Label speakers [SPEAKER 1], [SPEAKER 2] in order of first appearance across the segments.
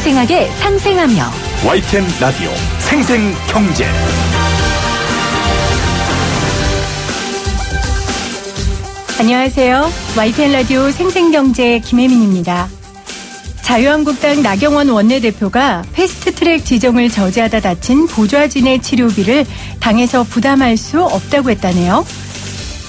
[SPEAKER 1] 생생하게 상생하며
[SPEAKER 2] YTN 라디오 생생경제.
[SPEAKER 1] 안녕하세요. YTN 라디오 생생경제 김혜민입니다. 자유한국당 나경원 원내대표가 패스트트랙 지정을 저지하다 다친 보좌진의 치료비를 당에서 부담할 수 없다고 했다네요.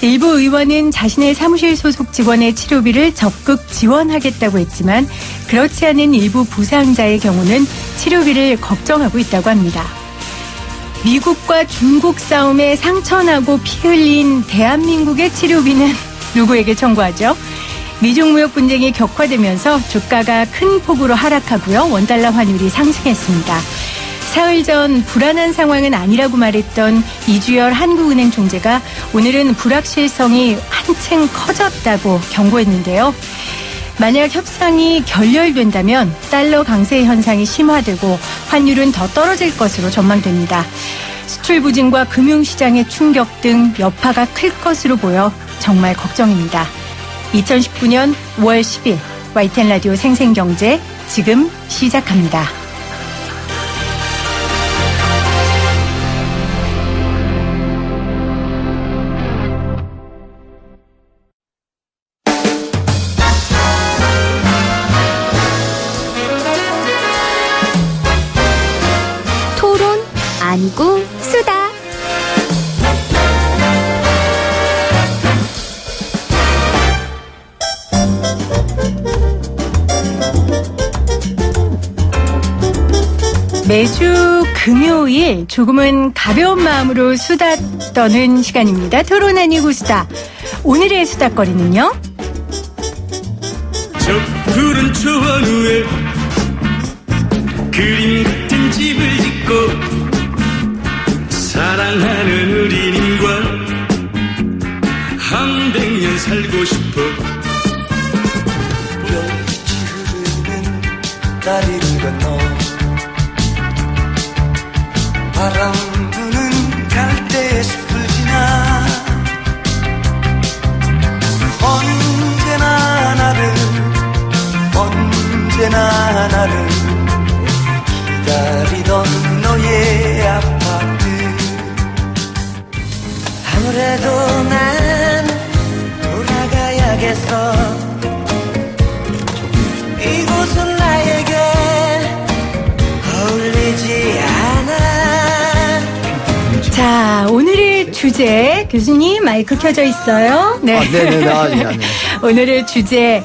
[SPEAKER 1] 일부 의원은 자신의 사무실 소속 직원의 치료비를 적극 지원하겠다고 했지만 그렇지 않은 일부 부상자의 경우는 치료비를 걱정하고 있다고 합니다. 미국과 중국 싸움에 상처나고 피 흘린 대한민국의 치료비는 누구에게 청구하죠? 미중 무역 분쟁이 격화되면서 주가가 큰 폭으로 하락하고요. 원달러 환율이 상승했습니다. 사흘 전 불안한 상황은 아니라고 말했던 이주열 한국은행 총재가 오늘은 불확실성이 한층 커졌다고 경고했는데요. 만약 협상이 결렬된다면 달러 강세 현상이 심화되고 환율은 더 떨어질 것으로 전망됩니다. 수출 부진과 금융시장의 충격 등 여파가 클 것으로 보여 정말 걱정입니다. 2019년 5월 10일 YTN 라디오 생생경제 지금 시작합니다.
[SPEAKER 3] 토론 아니고 수다.
[SPEAKER 1] 매주 금요일 조금은 가벼운 마음으로 수다 떠는 시간입니다. 토론 아니고 수다. 오늘의 수다거리는요.
[SPEAKER 4] 저 푸른 초원 위에 그림 같은 집을 짓고 사랑하는 우리님과 한 100년 살고 싶어.
[SPEAKER 5] 별빛이 흐르는 다리를 건너 바람 부는 갈대 숲을 지나 언제나 나를 기다리던 너의 아파트. 아무래도 난 돌아가야겠어. 이곳은 나에게 어울리지 않아.
[SPEAKER 1] 자, 오늘의 주제 교수님 마이크 켜져 있어요. 네.
[SPEAKER 6] 네.
[SPEAKER 1] 오늘의 주제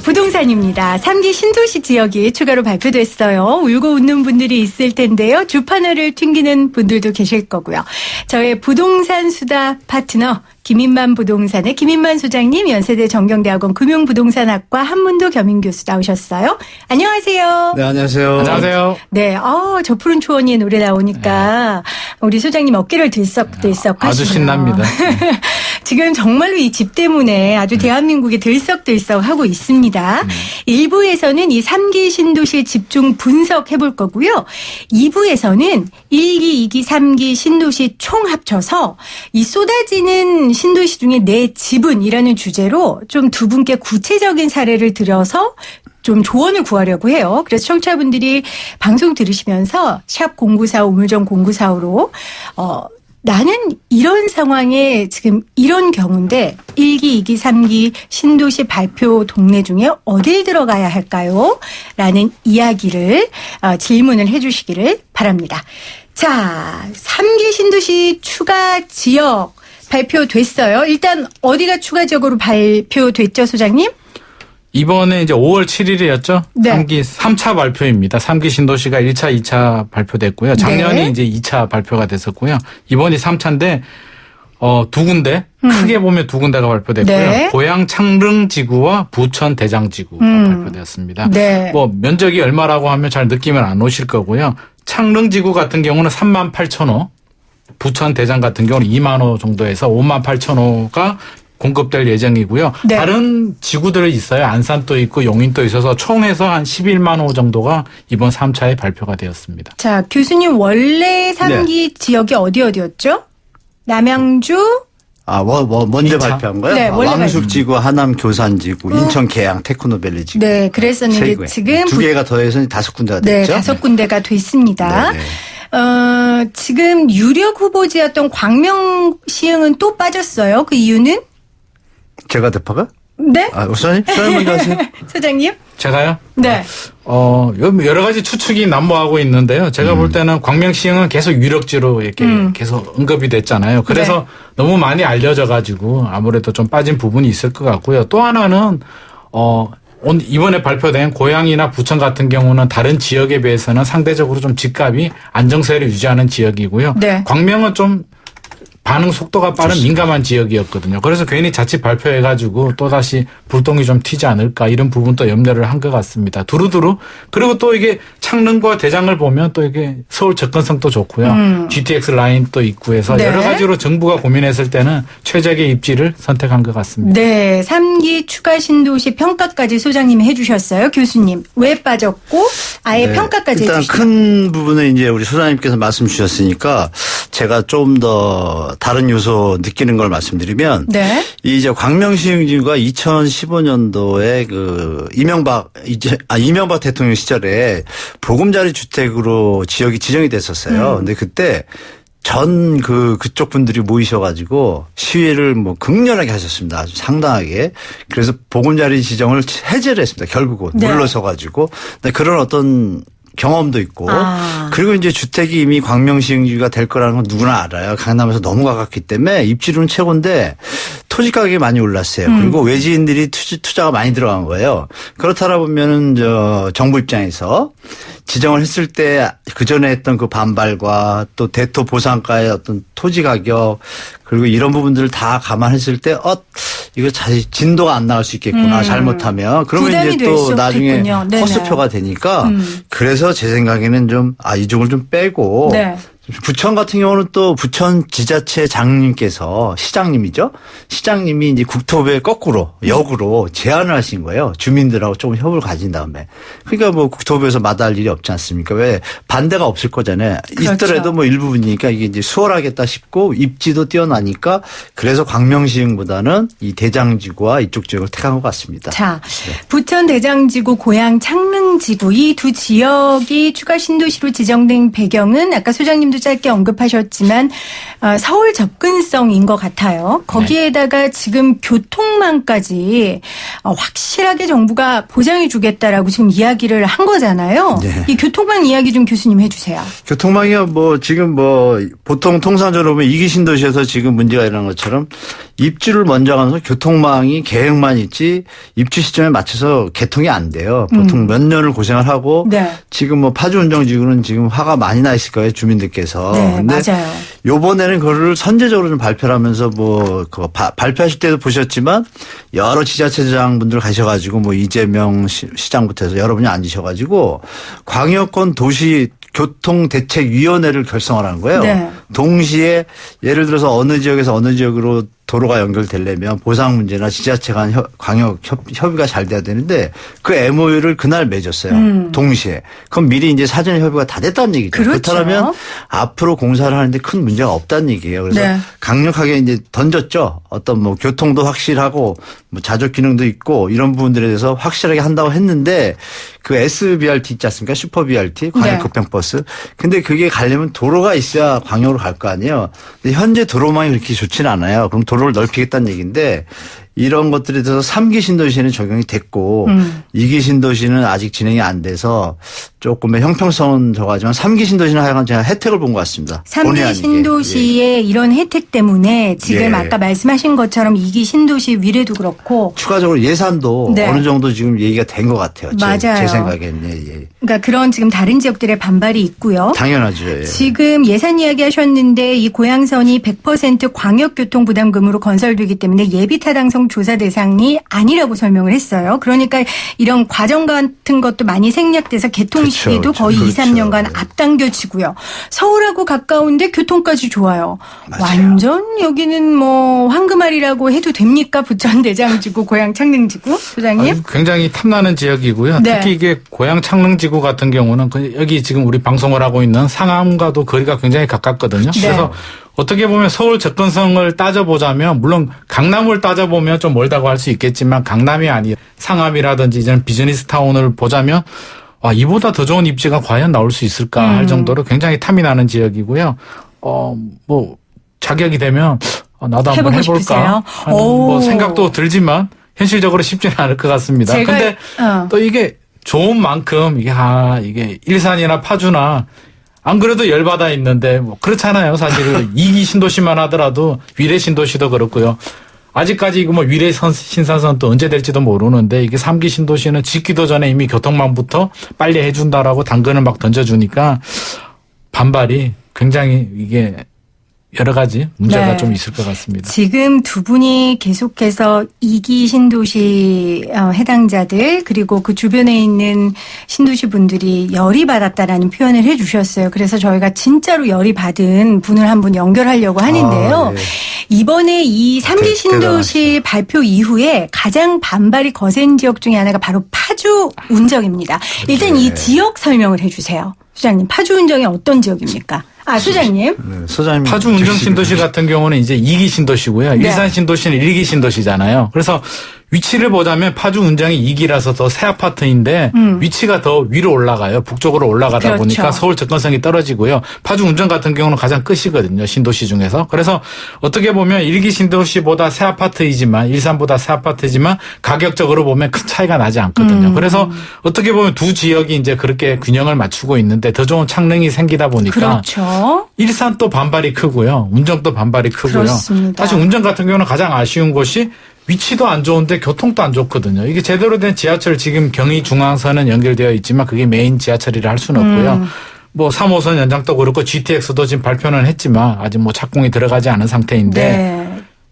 [SPEAKER 1] 부동산입니다. 3기 신도시 지역이 추가로 발표됐어요. 울고 웃는 분들이 있을 텐데요. 주판을 튕기는 분들도 계실 거고요. 저의 부동산 수다 파트너 김인만 부동산의 김인만 소장님, 연세대 정경대학원 금융부동산학과 한문도 겸임교수 나오셨어요. 안녕하세요.
[SPEAKER 6] 네, 안녕하세요.
[SPEAKER 2] 안녕하세요.
[SPEAKER 1] 네, 저 푸른 초원이 노래 나오니까 우리 소장님 어깨를 들썩들썩 하시네요.
[SPEAKER 2] 아주 신납니다.
[SPEAKER 1] 지금 정말로 이 집 때문에 아주 대한민국에 들썩들썩 하고 있습니다. 1부에서는 이 3기 신도시 집중 분석해 볼 거고요. 2부에서는 1기, 2기, 3기 신도시 총 합쳐서 이 쏟아지는 신도시 중에 내 지분이라는 주제로 좀 두 분께 구체적인 사례를 들어서 좀 조언을 구하려고 해요. 그래서 청취자분들이 방송 들으시면서 샵 0945 우물정 0945로 나는 이런 상황에 지금 이런 경우인데 1기, 2기, 3기 신도시 발표 동네 중에 어딜 들어가야 할까요? 라는 이야기를 질문을 해 주시기를 바랍니다. 자, 3기 신도시 추가 지역 발표됐어요. 일단 어디가 추가적으로 발표됐죠, 소장님?
[SPEAKER 2] 이번에 이제 5월 7일이었죠?
[SPEAKER 1] 네.
[SPEAKER 2] 3기 3차 발표입니다. 3기 신도시가 1차, 2차 발표됐고요. 작년이
[SPEAKER 1] 네.
[SPEAKER 2] 이제 2차 발표가 됐었고요. 이번이 3차인데 두 군데, 크게 보면 두 군데가 발표됐고요.
[SPEAKER 1] 네.
[SPEAKER 2] 고양 창릉지구와 부천 대장지구가 발표되었습니다.
[SPEAKER 1] 네.
[SPEAKER 2] 뭐 면적이 얼마라고 하면 잘 느낌은 안 오실 거고요. 창릉지구 같은 경우는 38,000호, 부천 대장 같은 경우는 2만 호 정도에서 58,000호가 공급될 예정이고요.
[SPEAKER 1] 네.
[SPEAKER 2] 다른 지구들이 있어요. 안산도 있고 용인도 있어서 총해서 한 11만 호 정도가 이번 3차에 발표가 되었습니다.
[SPEAKER 1] 자, 교수님 원래 3기 지역이 어디였죠? 남양주,
[SPEAKER 6] 먼저 발표한 거요?
[SPEAKER 1] 네, 원래
[SPEAKER 6] 왕숙지구, 하남 교산지구, 인천 계양, 테크노밸리지구.
[SPEAKER 1] 네, 그랬었는데
[SPEAKER 6] 세 개.
[SPEAKER 1] 지금
[SPEAKER 6] 두 개가 더해서 5군데가
[SPEAKER 1] 네,
[SPEAKER 6] 됐죠?
[SPEAKER 1] 5군데가 됐습니다.
[SPEAKER 6] 네네.
[SPEAKER 1] 지금 유력 후보지였던 광명시흥은 또 빠졌어요. 그 이유는?
[SPEAKER 6] 제가 대파가?
[SPEAKER 1] 네?
[SPEAKER 6] 우선 먼저 하세요.
[SPEAKER 1] 소장님?
[SPEAKER 2] 제가요?
[SPEAKER 1] 네.
[SPEAKER 2] 여러 가지 추측이 난무하고 있는데요. 제가 볼 때는 광명시흥은 계속 유력지로 이렇게 계속 언급이 됐잖아요. 그래서
[SPEAKER 1] 네.
[SPEAKER 2] 너무 많이 알려져 가지고 아무래도 좀 빠진 부분이 있을 것 같고요. 또 하나는, 이번에 발표된 고양이나 부천 같은 경우는 다른 지역에 비해서는 상대적으로 좀 집값이 안정세를 유지하는 지역이고요.
[SPEAKER 1] 네.
[SPEAKER 2] 광명은 좀 반응 속도가 빠른 민감한 지역이었거든요. 그래서 괜히 자칫 발표해가지고 또다시 불똥이 좀 튀지 않을까 이런 부분도 염려를 한 것 같습니다. 두루두루. 그리고 또 이게 창릉과 대장을 보면 또 이게 서울 접근성도 좋고요. GTX 라인도 있고 해서
[SPEAKER 1] 네.
[SPEAKER 2] 여러 가지로 정부가 고민했을 때는 최적의 입지를 선택한 것 같습니다.
[SPEAKER 1] 네, 3기 추가 신도시 평가까지 소장님이 해주셨어요. 교수님, 왜 빠졌고 아예
[SPEAKER 6] 네.
[SPEAKER 1] 평가까지
[SPEAKER 6] 일단
[SPEAKER 1] 해주시죠.
[SPEAKER 6] 큰 부분에 이제 우리 소장님께서 말씀 주셨으니까 제가 좀 더 다른 요소 느끼는 걸 말씀드리면
[SPEAKER 1] 네.
[SPEAKER 6] 이제 광명시흥지구가 2015년도에 그 이명박 대통령 시절에 보금자리 주택으로 지역이 지정이 됐었어요. 근데 그때 그쪽 분들이 모이셔가지고 시위를 극렬하게 하셨습니다. 아주 상당하게. 그래서 보금자리 지정을 해제를 했습니다. 결국은.
[SPEAKER 1] 네.
[SPEAKER 6] 물러서가지고. 근데 그런 어떤 경험도 있고. 그리고 이제 주택이 이미 광명시흥지구가 될 거라는 건 누구나 알아요. 강남에서 너무 가깝기 때문에 입지로는 최고인데 토지 가격이 많이 올랐어요. 그리고 외지인들이 투자가 많이 들어간 거예요. 그렇다 보면은 정부 입장에서 지정을 했을 때 그전에 했던 그 반발과 또 대토 보상가의 어떤 토지 가격 그리고 이런 부분들을 다 감안했을 때 이거 진도가 안 나갈 수 있겠구나. 잘못하면. 그러면 이제 또 나중에 헛수표가 되니까 그래서 제 생각에는 좀 이쪽을 좀 빼고
[SPEAKER 1] 네.
[SPEAKER 6] 부천 같은 경우는 또 부천 지자체 장님께서 시장님이죠. 시장님이 이제 국토부에 거꾸로 역으로 제안을 하신 거예요. 주민들하고 조금 협의를 가진 다음에. 그러니까 국토부에서 마다할 일이 없지 않습니까? 왜 반대가 없을 거잖아요.
[SPEAKER 1] 그렇죠.
[SPEAKER 6] 있더라도 일부분이니까 이게 이제 수월하겠다 싶고 입지도 뛰어나니까 그래서 광명시흥보다는 이 대장지구와 이쪽 지역을 택한 것 같습니다.
[SPEAKER 1] 자, 부천 대장지구, 고양 창릉지구 이 두 지역이 추가 신도시로 지정된 배경은 아까 소장님도 짧게 언급하셨지만 서울 접근성인 것 같아요. 거기에다가 지금 교통망까지 확실하게 정부가 보장해 주겠다라고 지금 이야기를 한 거잖아요.
[SPEAKER 6] 네.
[SPEAKER 1] 이 교통망 이야기 좀 교수님 해주세요.
[SPEAKER 6] 교통망이요, 지금 보통 통상적으로 보면 2기 신도시에서 지금 문제가 일어난 것처럼 입주를 먼저 가면서 교통망이 계획만 있지 입주 시점에 맞춰서 개통이 안 돼요. 보통 몇 년을 고생을 하고
[SPEAKER 1] 네.
[SPEAKER 6] 지금 파주운정지구는 지금 화가 많이 나 있을 거예요. 주민들께서.
[SPEAKER 1] 네,
[SPEAKER 6] 근데
[SPEAKER 1] 맞아요.
[SPEAKER 6] 요번에는 그거를 선제적으로 좀 발표를 하면서 발표하실 때도 보셨지만 여러 지자체장분들 가셔가지고 이재명 시장부터 해서 여러분이 앉으셔가지고 광역권 도시 교통대책위원회를 결성하라는 거예요.
[SPEAKER 1] 네.
[SPEAKER 6] 동시에 예를 들어서 어느 지역에서 어느 지역으로 도로가 연결되려면 보상 문제나 지자체 간 광역 협의가 잘 돼야 되는데 그 MOU를 그날 맺었어요. 동시에. 그럼 미리 이제 사전 협의가 다 됐다는 얘기죠.
[SPEAKER 1] 그렇죠.
[SPEAKER 6] 그렇다면 앞으로 공사를 하는데 큰 문제가 없다는 얘기예요. 그래서
[SPEAKER 1] 네.
[SPEAKER 6] 강력하게 이제 던졌죠. 어떤 교통도 확실하고 자족 기능도 있고 이런 부분들에 대해서 확실하게 한다고 했는데 그 SBRT 있지 않습니까? 슈퍼 BRT, 광역 급행버스. 근데 그게 가려면 도로가 있어야 광역으로 갈 거 아니에요. 근데 현재 도로망이 그렇게 좋지는 않아요. 그럼 도로를 넓히겠다는 얘기인데 이런 것들에 대해서 3기 신도시에는 적용이 됐고 2기 신도시는 아직 진행이 안 돼서 조금의 형평성은 적하지만 3기 신도시는 하여간 제가 혜택을 본 것 같습니다.
[SPEAKER 1] 3기 신도시의 이런 혜택 때문에 지금 아까 말씀하신 것처럼 2기 신도시 위례도 그렇고
[SPEAKER 6] 추가적으로 예산도
[SPEAKER 1] 네.
[SPEAKER 6] 어느 정도 지금 얘기가 된 것 같아요.
[SPEAKER 1] 맞아요.
[SPEAKER 6] 제 생각에는. 예.
[SPEAKER 1] 그러니까 그런 지금 다른 지역들의 반발이 있고요.
[SPEAKER 6] 당연하죠. 예.
[SPEAKER 1] 지금 예산 이야기 하셨는데 이 고양선이 100% 광역교통 부담금으로 건설되기 때문에 예비타당성 조사 대상이 아니라고 설명을 했어요. 그러니까 이런 과정 같은 것도 많이 생략돼서 개통 시기도
[SPEAKER 6] 그렇죠.
[SPEAKER 1] 거의 2,
[SPEAKER 6] 그렇죠.
[SPEAKER 1] 3년간 앞당겨지고요. 서울하고 가까운데 교통까지 좋아요.
[SPEAKER 6] 맞아요.
[SPEAKER 1] 완전 여기는 뭐 황금알이라고 해도 됩니까? 부천 대장지구, 고향 창릉지구, 소장님?
[SPEAKER 2] 아주 굉장히 탐나는 지역이고요.
[SPEAKER 1] 네.
[SPEAKER 2] 특히 이게 고향 창릉지구 같은 경우는 여기 지금 우리 방송을 하고 있는 상암과도 거리가 굉장히 가깝거든요.
[SPEAKER 1] 네.
[SPEAKER 2] 그래서 어떻게 보면 서울 접근성을 따져보자면 물론 강남을 따져보면 좀 멀다고 할 수 있겠지만 강남이 아니라 상암이라든지 이런 비즈니스 타운을 보자면 와, 이보다 더 좋은 입지가 과연 나올 수 있을까 할 정도로 굉장히 탐이 나는 지역이고요. 뭐 자격이 되면 나도 한번
[SPEAKER 1] 해보고
[SPEAKER 2] 해볼까
[SPEAKER 1] 싶으세요?
[SPEAKER 2] 하는 뭐 생각도 들지만 현실적으로 쉽지는 않을 것 같습니다.
[SPEAKER 1] 제가-
[SPEAKER 2] 근데 또 이게 좋은 만큼 이게 일산이나 파주나 안 그래도 열받아 있는데 뭐 그렇잖아요. 사실 이기 신도시만 하더라도 위례 신도시도 그렇고요. 아직까지 이거 뭐 위례 신사선 또 언제 될지도 모르는데 이게 3기 신도시는 짓기도 전에 이미 교통망부터 빨리 해준다라고 당근을 막 던져주니까 반발이 굉장히 이게 여러 가지 문제가
[SPEAKER 1] 네.
[SPEAKER 2] 좀 있을 것 같습니다.
[SPEAKER 1] 지금 두 분이 계속해서 2기 신도시 해당자들 그리고 그 주변에 있는 신도시 분들이 열이 받았다라는 표현을 해 주셨어요. 그래서 저희가 진짜로 열이 받은 분을 한 분 연결하려고 하는데요.
[SPEAKER 6] 네.
[SPEAKER 1] 이번에 이 3기 신도시
[SPEAKER 6] 대단하시다.
[SPEAKER 1] 발표 이후에 가장 반발이 거센 지역 중에 하나가 바로 파주 운정입니다. 일단 이 지역 설명을 해 주세요. 소장님, 파주 운정이 어떤 지역입니까? 소장님.
[SPEAKER 6] 네, 소장님.
[SPEAKER 2] 파주 운정 신도시 같은 경우는 이제 2기 신도시고요.
[SPEAKER 1] 네.
[SPEAKER 2] 일산 신도시는 1기 신도시잖아요. 그래서 위치를 보자면 파주 운정이 2기라서 더 새 아파트인데 위치가 더 위로 올라가요. 북쪽으로 올라가다
[SPEAKER 1] 그렇죠.
[SPEAKER 2] 보니까 서울 접근성이 떨어지고요. 파주 운정 같은 경우는 가장 끝이거든요. 신도시 중에서. 그래서 어떻게 보면 1기 신도시보다 새 아파트이지만 일산보다 새 아파트지만 가격적으로 보면 큰 차이가 나지 않거든요. 그래서 어떻게 보면 두 지역이 이제 그렇게 균형을 맞추고 있는데 더 좋은 창릉이 생기다 보니까
[SPEAKER 1] 그렇죠.
[SPEAKER 2] 일산 또 반발이 크고요. 운정도 반발이 크고요.
[SPEAKER 1] 그렇습니다.
[SPEAKER 2] 사실 운정 같은 경우는 가장 아쉬운 것이 위치도 안 좋은데 교통도 안 좋거든요. 이게 제대로 된 지하철 지금 경의중앙선은 연결되어 있지만 그게 메인 지하철이라 할 수는 없고요. 뭐 3호선 연장도 그렇고 GTX도 지금 발표는 했지만 아직 뭐 착공이 들어가지 않은 상태인데
[SPEAKER 1] 네.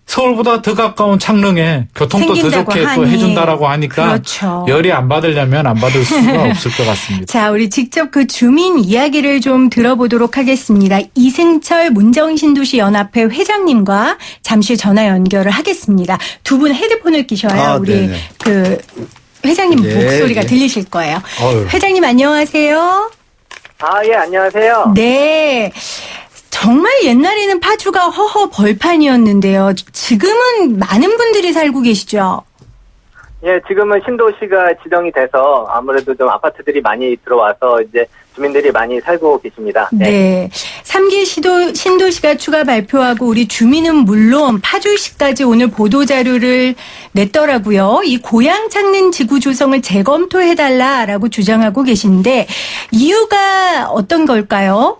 [SPEAKER 2] 서울보다 더 가까운 창릉에 교통도 더
[SPEAKER 1] 생긴다고
[SPEAKER 2] 좋게 또
[SPEAKER 1] 하니.
[SPEAKER 2] 해준다라고 하니까
[SPEAKER 1] 그렇죠.
[SPEAKER 2] 열이 안 받으려면 안 받을 수가 없을 것 같습니다.
[SPEAKER 1] 자, 우리 직접 그 주민 이야기를 좀 들어보도록 하겠습니다. 이승철 문정신도시연합회 회장님과 잠시 전화 연결을 하겠습니다. 두 분 헤드폰을 끼셔야 우리
[SPEAKER 6] 네네.
[SPEAKER 1] 그 회장님
[SPEAKER 6] 예,
[SPEAKER 1] 목소리가
[SPEAKER 6] 예.
[SPEAKER 1] 들리실 거예요.
[SPEAKER 6] 어휴.
[SPEAKER 1] 회장님 안녕하세요.
[SPEAKER 7] 예, 안녕하세요.
[SPEAKER 1] 네. 정말 옛날에는 파주가 허허 벌판이었는데요. 지금은 많은 분들이 살고 계시죠?
[SPEAKER 7] 예, 지금은 신도시가 지정이 돼서 아무래도 좀 아파트들이 많이 들어와서 이제 주민들이 많이 살고 계십니다.
[SPEAKER 1] 네. 3기 신도시가 추가 발표하고 우리 주민은 물론 파주시까지 오늘 보도자료를 냈더라고요. 이 고향 찾는 지구 조성을 재검토해달라라고 주장하고 계신데 이유가 어떤 걸까요?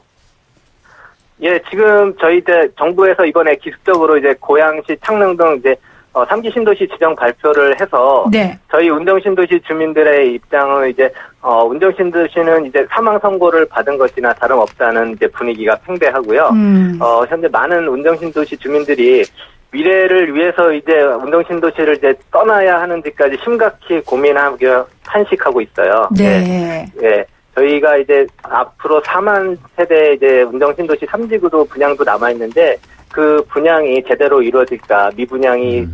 [SPEAKER 7] 예, 지금 저희 이제 정부에서 이번에 기습적으로 이제 고양시, 창릉 등 이제 3기 신도시 지정 발표를 해서
[SPEAKER 1] 네.
[SPEAKER 7] 저희 운정신도시 주민들의 입장은 이제 운정신도시는 이제 사망 선고를 받은 것이나 다름없다는 이제 분위기가 팽배하고요. 현재 많은 운정신도시 주민들이 미래를 위해서 이제 운정신도시를 이제 떠나야 하는지까지 심각히 고민하고 탄식하고 있어요.
[SPEAKER 1] 네.
[SPEAKER 7] 예. 저희가 이제 앞으로 4만 세대 이제 운정신도시 3지구도 분양도 남아있는데 그 분양이 제대로 이루어질까 미분양이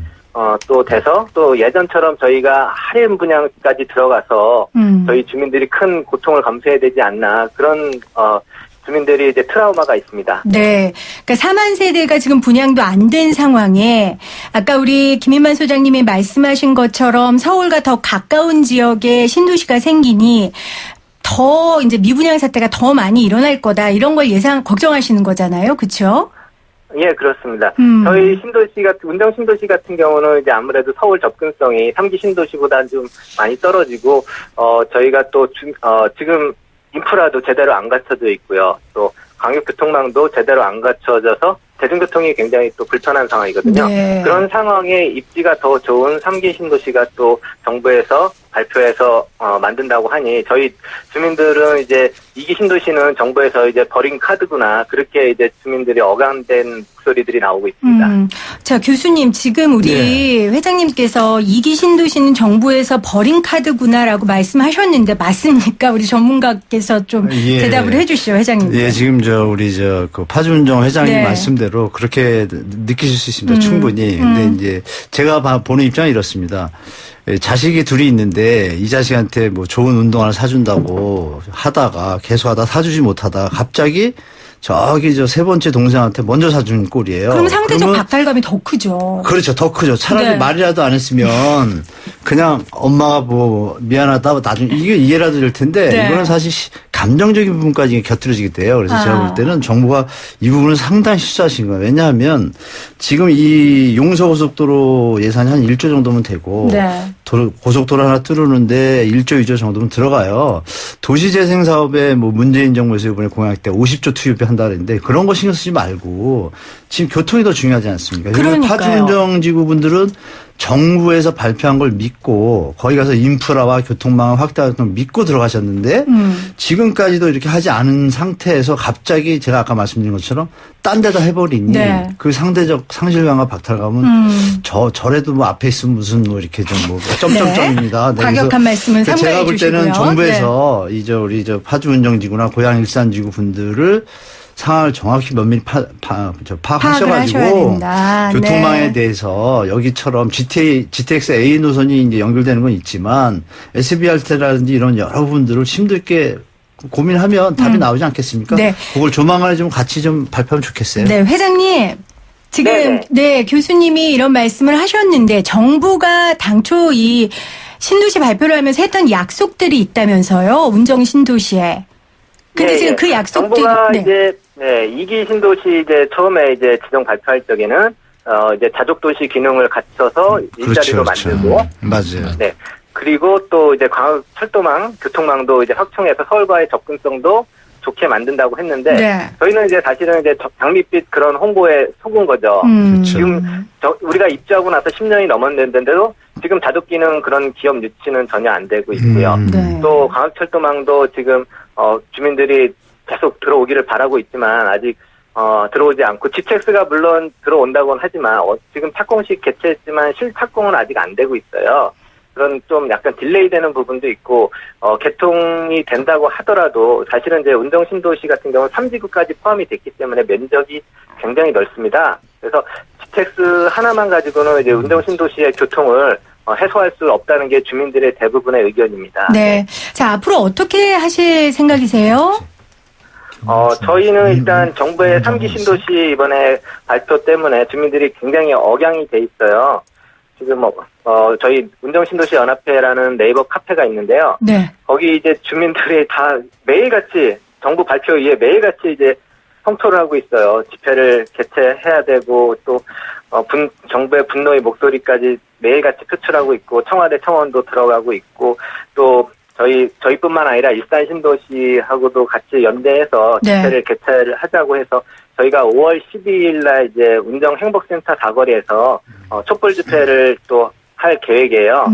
[SPEAKER 7] 또 돼서 또 예전처럼 저희가 할인 분양까지 들어가서 저희 주민들이 큰 고통을 감수해야 되지 않나 그런 주민들이 이제 트라우마가 있습니다.
[SPEAKER 1] 네. 그러니까 4만 세대가 지금 분양도 안 된 상황에 아까 우리 김인만 소장님이 말씀하신 것처럼 서울과 더 가까운 지역에 신도시가 생기니 더 이제 미분양 사태가 더 많이 일어날 거다 이런 걸 걱정하시는 거잖아요. 그렇죠?
[SPEAKER 7] 예, 그렇습니다. 저희 운정 신도시 같은 경우는 이제 아무래도 서울 접근성이 3기 신도시보다는 좀 많이 떨어지고, 저희가 또, 지금 인프라도 제대로 안 갖춰져 있고요. 또 광역교통망도 제대로 안 갖춰져서 대중교통이 굉장히 또 불편한 상황이거든요.
[SPEAKER 1] 네.
[SPEAKER 7] 그런 상황에 입지가 더 좋은 3기 신도시가 또 정부에서 발표해서 만든다고 하니 저희 주민들은 이제 2기 신도시는 정부에서 이제 버린 카드구나 그렇게 이제 주민들이 억압된 목소리들이 나오고 있습니다.
[SPEAKER 1] 자, 교수님, 지금 우리 회장님께서 2기 신도시는 정부에서 버린 카드구나라고 말씀하셨는데 맞습니까? 우리 전문가께서 좀 대답을 해 주시죠, 회장님.
[SPEAKER 6] 예, 지금 우리 그 파주운정 회장님 말씀대로 그렇게 느끼실 수 있습니다. 충분히. 근데 이제 제가 보는 입장이 이렇습니다. 자식이 둘이 있는데 이 자식한테 뭐 좋은 운동화를 사준다고 하다가 계속하다 사주지 못하다가 갑자기 저기 세 번째 동생한테 먼저 사준 꼴이에요.
[SPEAKER 1] 그럼 상대적 박탈감이 더 크죠.
[SPEAKER 6] 그렇죠. 더 크죠. 차라리 말이라도 안 했으면 그냥 엄마가 뭐 미안하다 나중에 이게 이해라도 될 텐데 이거는 사실 감정적인 부분까지 곁들여지게 돼요. 그래서 제가 볼 때는 정부가 이 부분을 상당히 실수하신 거예요. 왜냐하면 지금 이 용서고속도로 예산이 한 1조 정도면 되고 고속도로 하나 뚫는데 1조, 2조 정도면 들어가요. 도시재생사업에 뭐 문재인 정부에서 이번에 공약 때 50조 투입한다 그랬는데 그런 거 신경 쓰지 말고 지금 교통이 더 중요하지 않습니까? 그러니까요. 파주운정지구분들은 정부에서 발표한 걸 믿고 거기 가서 인프라와 교통망을 확대하는 걸 믿고 들어가셨는데 지금까지도 이렇게 하지 않은 상태에서 갑자기 제가 아까 말씀드린 것처럼 딴 데다 해버리니 그 상대적 상실감과 박탈감은 저래도 뭐 앞에 있으면 무슨 뭐 이렇게 좀 뭐 점점점입니다.
[SPEAKER 1] 과격한 말씀을 삼가해
[SPEAKER 6] 제가 볼 때는
[SPEAKER 1] 주시고요.
[SPEAKER 6] 정부에서 우리 파주운정지구나 고양일산지구 분들을 상황을 정확히 면밀히 파악하셔가지고 교통망에 대해서 여기처럼 GTX A 노선이 이제 연결되는 건 있지만 SBRT라든지 이런 여러 부분들을 힘들게 고민하면 답이 나오지 않겠습니까? 그걸 조만간에 좀 같이 좀 발표하면 좋겠어요.
[SPEAKER 1] 네, 회장님. 지금 교수님이 이런 말씀을 하셨는데 정부가 당초 이 신도시 발표를 하면서 했던 약속들이 있다면서요. 운정 신도시에. 근데 지금 그 약속들이
[SPEAKER 7] 정부가 이제 2기 신도시 처음에 지정 발표할 적에는 자족 도시 기능을 갖춰서 일자리로 만들고
[SPEAKER 6] 맞아요.
[SPEAKER 7] 네. 그리고 또 광역 철도망, 교통망도 확충해서 서울과의 접근성도 좋게 만든다고 했는데 저희는 사실은 장밋빛 그런 홍보에 속은 거죠. 지금 우리가 입주하고 나서 10년이 넘었는데도 지금 자족 기능 그런 기업 유치는 전혀 안 되고 있고요. 또 광역 철도망도 지금 주민들이 계속 들어오기를 바라고 있지만 아직 들어오지 않고 GTX가 물론 들어온다고는 하지만 지금 착공식 개최했지만 실착공은 아직 안 되고 있어요. 그런 좀 약간 딜레이 되는 부분도 있고 개통이 된다고 하더라도 사실은 운정 신도시 같은 경우는 3지구까지 포함이 됐기 때문에 면적이 굉장히 넓습니다. 그래서 GTX 하나만 가지고는 운정 신도시의 교통을 해소할 수 없다는 게 주민들의 대부분의 의견입니다.
[SPEAKER 1] 네. 자, 앞으로 어떻게 하실 생각이세요?
[SPEAKER 7] 저희는 일단 정부의 3기 신도시 이번에 발표 때문에 주민들이 굉장히 억양이 돼 있어요. 지금 저희 운정신도시 연합회라는 네이버 카페가 있는데요. 거기 주민들이 다 매일같이 정부 발표 이후에 매일같이 성토를 하고 있어요. 집회를 개최해야 되고 또 정부의 분노의 목소리까지 매일같이 표출하고 있고 청와대 청원도 들어가고 있고 또 저희뿐만 아니라 일산 신도시하고도 같이 연대해서 집회를 개최를 하자고 해서 저희가 5월 12일 날 운정 행복센터 사거리에서 촛불 집회를 또 할 계획이에요.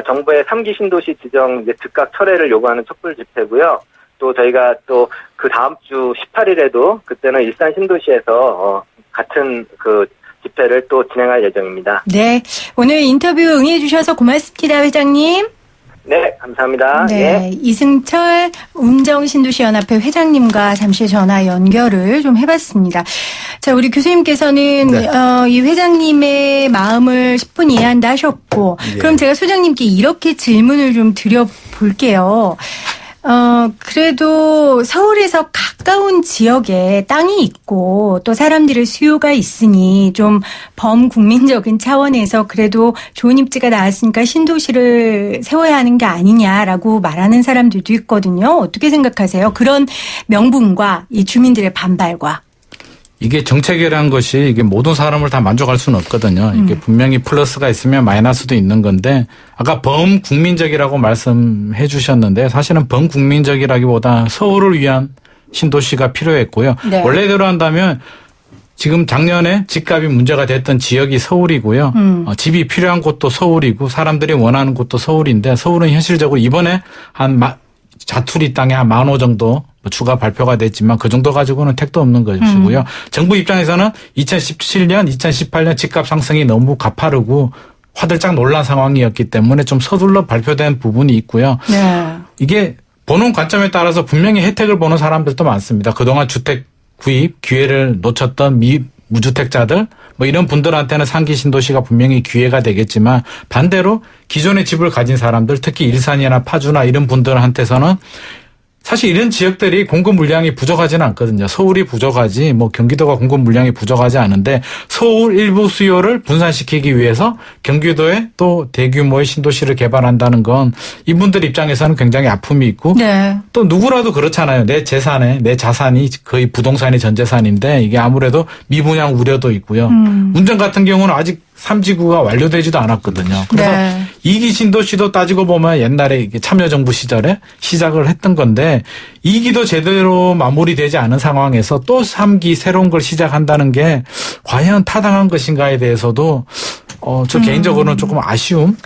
[SPEAKER 7] 정부의 3기 신도시 지정 즉각 철회를 요구하는 촛불 집회고요. 또 저희가 또 그 다음 주 18일에도 그때는 일산 신도시에서 같은 그 집회를 또 진행할 예정입니다.
[SPEAKER 1] 네, 오늘 인터뷰 응해 주셔서 고맙습니다, 회장님.
[SPEAKER 7] 네, 감사합니다.
[SPEAKER 1] 네, 이승철 운정신도시연합회 회장님과 잠시 전화 연결을 좀 해봤습니다. 자, 우리 교수님께서는 이 회장님의 마음을 10분 이해한다 하셨고, 그럼 제가 소장님께 이렇게 질문을 좀 드려볼게요. 그래도 서울에서 가까운 지역에 땅이 있고 또 사람들의 수요가 있으니 좀 범국민적인 차원에서 그래도 좋은 입지가 나왔으니까 신도시를 세워야 하는 게 아니냐라고 말하는 사람들도 있거든요. 어떻게 생각하세요? 그런 명분과 이 주민들의 반발과.
[SPEAKER 2] 이게 정책이라는 것이 이게 모든 사람을 다 만족할 수는 없거든요. 이게 분명히 플러스가 있으면 마이너스도 있는 건데 아까 범국민적이라고 말씀해 주셨는데 사실은 범국민적이라기보다 서울을 위한 신도시가 필요했고요. 원래대로 한다면 지금 작년에 집값이 문제가 됐던 지역이 서울이고요. 집이 필요한 곳도 서울이고 사람들이 원하는 곳도 서울인데 서울은 현실적으로 이번에 한 자투리 땅에 한 15,000 정도 뭐 추가 발표가 됐지만 그 정도 가지고는 택도 없는 것이고요. 정부 입장에서는 2017년, 2018년 집값 상승이 너무 가파르고 화들짝 놀란 상황이었기 때문에 좀 서둘러 발표된 부분이 있고요.
[SPEAKER 1] 네.
[SPEAKER 2] 이게 보는 관점에 따라서 분명히 혜택을 보는 사람들도 많습니다. 그동안 주택 구입 기회를 놓쳤던 무주택자들 뭐 이런 분들한테는 상기 신도시가 분명히 기회가 되겠지만 반대로 기존의 집을 가진 사람들 특히 일산이나 파주나 이런 분들한테서는 사실 이런 지역들이 공급 물량이 부족하지는 않거든요. 서울이 부족하지 뭐 경기도가 공급 물량이 부족하지 않은데 서울 일부 수요를 분산시키기 위해서 경기도에 또 대규모의 신도시를 개발한다는 건 이분들 입장에서는 굉장히 아픔이 있고
[SPEAKER 1] 네.
[SPEAKER 2] 또 누구라도 그렇잖아요. 내 재산에 내 자산이 거의 부동산이 전 재산인데 이게 아무래도 미분양 우려도 있고요. 운전 같은 경우는 아직 3지구가 완료되지도 않았거든요. 그래서
[SPEAKER 1] 네.
[SPEAKER 2] 2기 신도시도 따지고 보면 옛날에 이게 참여정부 시절에 시작을 했던 건데 2기도 제대로 마무리되지 않은 상황에서 또 3기 새로운 걸 시작한다는 게 과연 타당한 것인가에 대해서도 저 개인적으로는 조금 아쉬움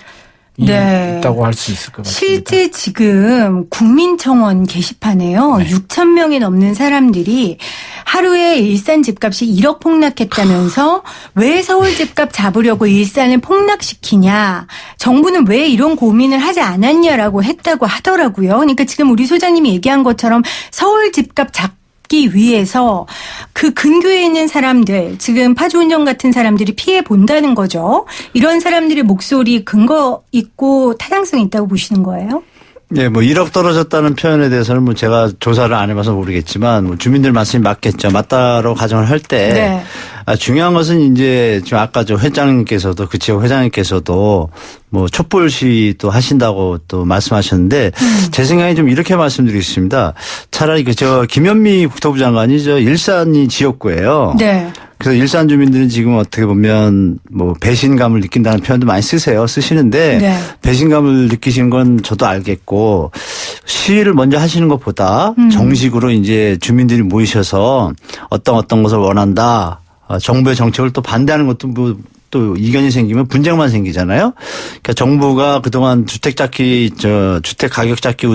[SPEAKER 1] 네.
[SPEAKER 2] 있다고 할 수 있을 것 같습니다.
[SPEAKER 1] 실제 지금 국민청원 게시판에요.
[SPEAKER 2] 네.
[SPEAKER 1] 6천 명이 넘는 사람들이 하루에 일산 집값이 1억 폭락했다면서 왜 서울 집값 잡으려고 일산을 폭락시키냐. 정부는 왜 이런 고민을 하지 않았냐라고 했다고 하더라고요. 그러니까 지금 우리 소장님이 얘기한 것처럼 서울 집값 잡기 위해서 그 근교에 있는 사람들, 지금 파주운전 같은 사람들이 피해 본다는 거죠. 이런 사람들의 목소리 근거 있고 타당성이 있다고 보시는 거예요?
[SPEAKER 6] 네, 뭐 1억 떨어졌다는 표현에 대해서는 뭐 제가 조사를 안 해봐서 모르겠지만 뭐 주민들 말씀이 맞겠죠. 맞다로 가정을 할 때
[SPEAKER 1] 네.
[SPEAKER 6] 중요한 것은 이제 좀 아까 저 회장님께서도 그 지역 회장님께서도 뭐 촛불 시위도 하신다고 또 말씀하셨는데 제 생각에 좀 이렇게 말씀드리겠습니다. 차라리 저 김현미 국토부 장관이 저 일산이 지역구예요.
[SPEAKER 1] 네.
[SPEAKER 6] 그래서 일산 주민들은 지금 어떻게 보면 뭐 배신감을 느낀다는 표현도 많이 쓰시는데
[SPEAKER 1] 네.
[SPEAKER 6] 배신감을 느끼시는 건 저도 알겠고 시위를 먼저 하시는 것보다 정식으로 이제 주민들이 모이셔서 어떤 것을 원한다. 정부의 정책을 또 반대하는 것도 뭐 또 이견이 생기면 분쟁만 생기잖아요. 그러니까 정부가 그동안 주택 가격 잡기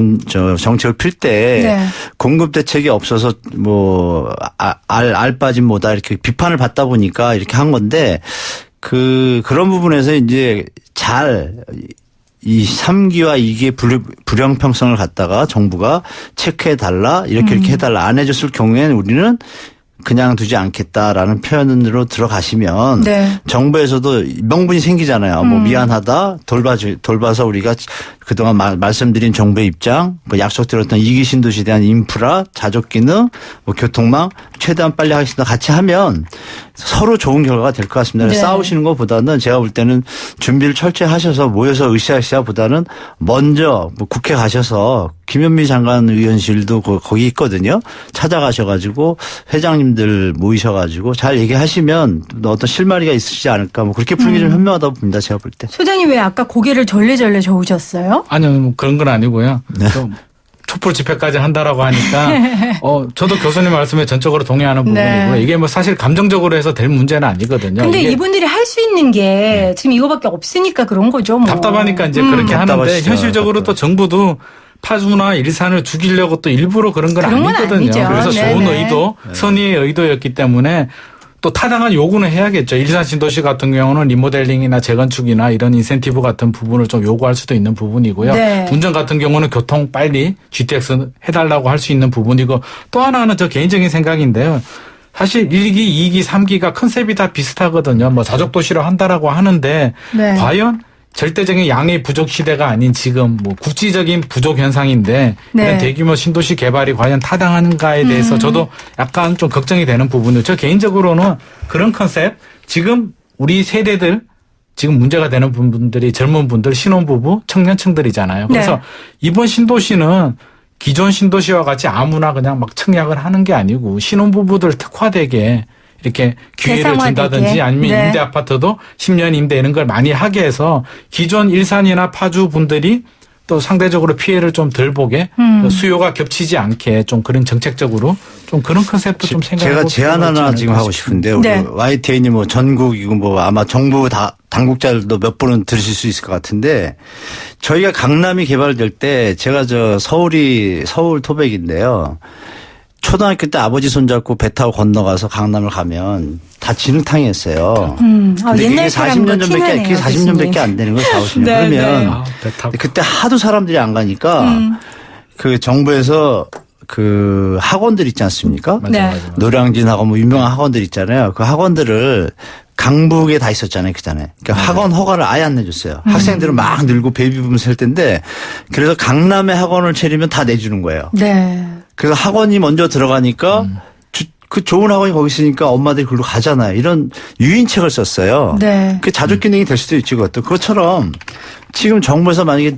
[SPEAKER 6] 정책을 필 때
[SPEAKER 1] 네.
[SPEAKER 6] 공급 대책이 없어서 뭐 알 빠진 뭐다 이렇게 비판을 받다 보니까 이렇게 한 건데 그런 부분에서 이제 이 3기와 2기의 불형평성을 갖다가 정부가 체크해달라 이렇게 해달라 안 해줬을 경우에는 우리는 그냥 두지 않겠다라는 표현으로 들어가시면
[SPEAKER 1] 네.
[SPEAKER 6] 정부에서도 명분이 생기잖아요. 뭐 미안하다 돌봐서 우리가 그동안 말씀드린 정부의 입장, 뭐 약속드렸던 2기 신도시에 대한 인프라, 자족 기능, 뭐 교통망 최대한 빨리 하겠습니다. 같이 하면 서로 좋은 결과가 될 것 같습니다.
[SPEAKER 1] 네.
[SPEAKER 6] 싸우시는 것보다는 제가 볼 때는 준비를 철저히 하셔서 모여서 으쌰으쌰보다는 먼저 뭐 국회 가셔서 김현미 장관 의원실도 거기 있거든요. 찾아가셔가지고 회장님들 모이셔가지고 잘 얘기하시면 어떤 실마리가 있으시지 않을까. 뭐 그렇게 풀기 좀 현명하다고 봅니다. 제가 볼 때.
[SPEAKER 1] 소장님 왜 아까 고개를 절레절레 저으셨어요?
[SPEAKER 2] 아니요, 뭐 그런 건 아니고요. 또 촛불 집회까지 한다라고 하니까 저도 교수님 말씀에 전적으로 동의하는 부분이고요.
[SPEAKER 1] 네.
[SPEAKER 2] 이게 뭐 사실 감정적으로 해서 될 문제는 아니거든요.
[SPEAKER 1] 근데
[SPEAKER 2] 이게
[SPEAKER 1] 이분들이 할 수 있는 게 지금 이거밖에 없으니까 그런 거죠. 뭐.
[SPEAKER 2] 답답하니까 이제 그렇게 하는데
[SPEAKER 6] 답답하시죠.
[SPEAKER 2] 현실적으로 또 정부도 파주나 일산을 죽이려고 또 일부러 그런 건
[SPEAKER 1] 그런 건
[SPEAKER 2] 아니거든요.
[SPEAKER 1] 아니죠.
[SPEAKER 2] 그래서 좋은
[SPEAKER 1] 네네.
[SPEAKER 2] 의도, 선의의 의도였기 때문에 또 타당한 요구는 해야겠죠. 일산 신도시 같은 경우는 리모델링이나 재건축이나 이런 인센티브 같은 부분을 좀 요구할 수도 있는 부분이고요.
[SPEAKER 1] 네.
[SPEAKER 2] 운전 같은 경우는 교통 빨리 GTX 해달라고 할 수 있는 부분이고 또 하나는 저 개인적인 생각인데요. 사실 1기, 2기, 3기가 컨셉이 다 비슷하거든요. 뭐 자족도시로 한다라고 하는데
[SPEAKER 1] 네.
[SPEAKER 2] 과연 절대적인 양의 부족 시대가 아닌 지금 뭐 국지적인 부족 현상인데
[SPEAKER 1] 네.
[SPEAKER 2] 이런 대규모 신도시 개발이 과연 타당한가에 대해서 저도 약간 좀 걱정이 되는 부분이에요. 저 개인적으로는 그런 컨셉 지금 우리 세대들 지금 문제가 되는 분들이 젊은 분들, 신혼부부, 청년층들이잖아요. 그래서
[SPEAKER 1] 네.
[SPEAKER 2] 이번 신도시는 기존 신도시와 같이 아무나 그냥 막 청약을 하는 게 아니고 신혼부부들 특화되게 이렇게 기회를
[SPEAKER 1] 대상화되게.
[SPEAKER 2] 준다든지 아니면
[SPEAKER 1] 네.
[SPEAKER 2] 임대 아파트도 10년 임대 이런 걸 많이 하게 해서 기존 일산이나 파주 분들이 또 상대적으로 피해를 좀 덜 보게 수요가 겹치지 않게 좀 그런 정책적으로 좀 그런 컨셉도 좀 생각해
[SPEAKER 6] 제가
[SPEAKER 2] 볼
[SPEAKER 6] 제안
[SPEAKER 2] 필요가 있지
[SPEAKER 6] 하나 지금
[SPEAKER 2] 않을까
[SPEAKER 6] 하고
[SPEAKER 2] 싶습니다.
[SPEAKER 6] 싶은데 우리
[SPEAKER 1] 네.
[SPEAKER 6] YTN이 뭐 전국이고 뭐 아마 정부 다 당국자들도 몇 번은 들으실 수 있을 것 같은데 저희가 강남이 개발될 때 제가 서울 토백인데요. 초등학교 때 아버지 손잡고 배 타고 건너가서 강남을 가면 다 진흙탕이었어요. 근데
[SPEAKER 1] 옛날
[SPEAKER 6] 그게 40년 전밖에 그게 40년밖에 안 되는 거예요. 40년.
[SPEAKER 1] 네,
[SPEAKER 6] 그러면
[SPEAKER 2] 네.
[SPEAKER 6] 그때 하도 사람들이 안 가니까 그 정부에서 그 학원들 있지 않습니까?
[SPEAKER 1] 네.
[SPEAKER 6] 노량진 학원 뭐 유명한 학원들 있잖아요. 그 학원들을 강북에 다 있었잖아요. 그전에. 그러니까 학원 허가를 아예 안 내줬어요. 학생들은 막 늘고 베이비붐 셀 텐데 그래서 강남에 학원을 차리면 다 내주는 거예요.
[SPEAKER 1] 네.
[SPEAKER 6] 그래서 학원이 먼저 들어가니까 그 좋은 학원이 거기 있으니까 엄마들이 그걸로 가잖아요. 이런 유인책을 썼어요.
[SPEAKER 1] 네.
[SPEAKER 6] 그 자족 기능이 될 수도 있지 그것도. 그것처럼 지금 정부에서 만약에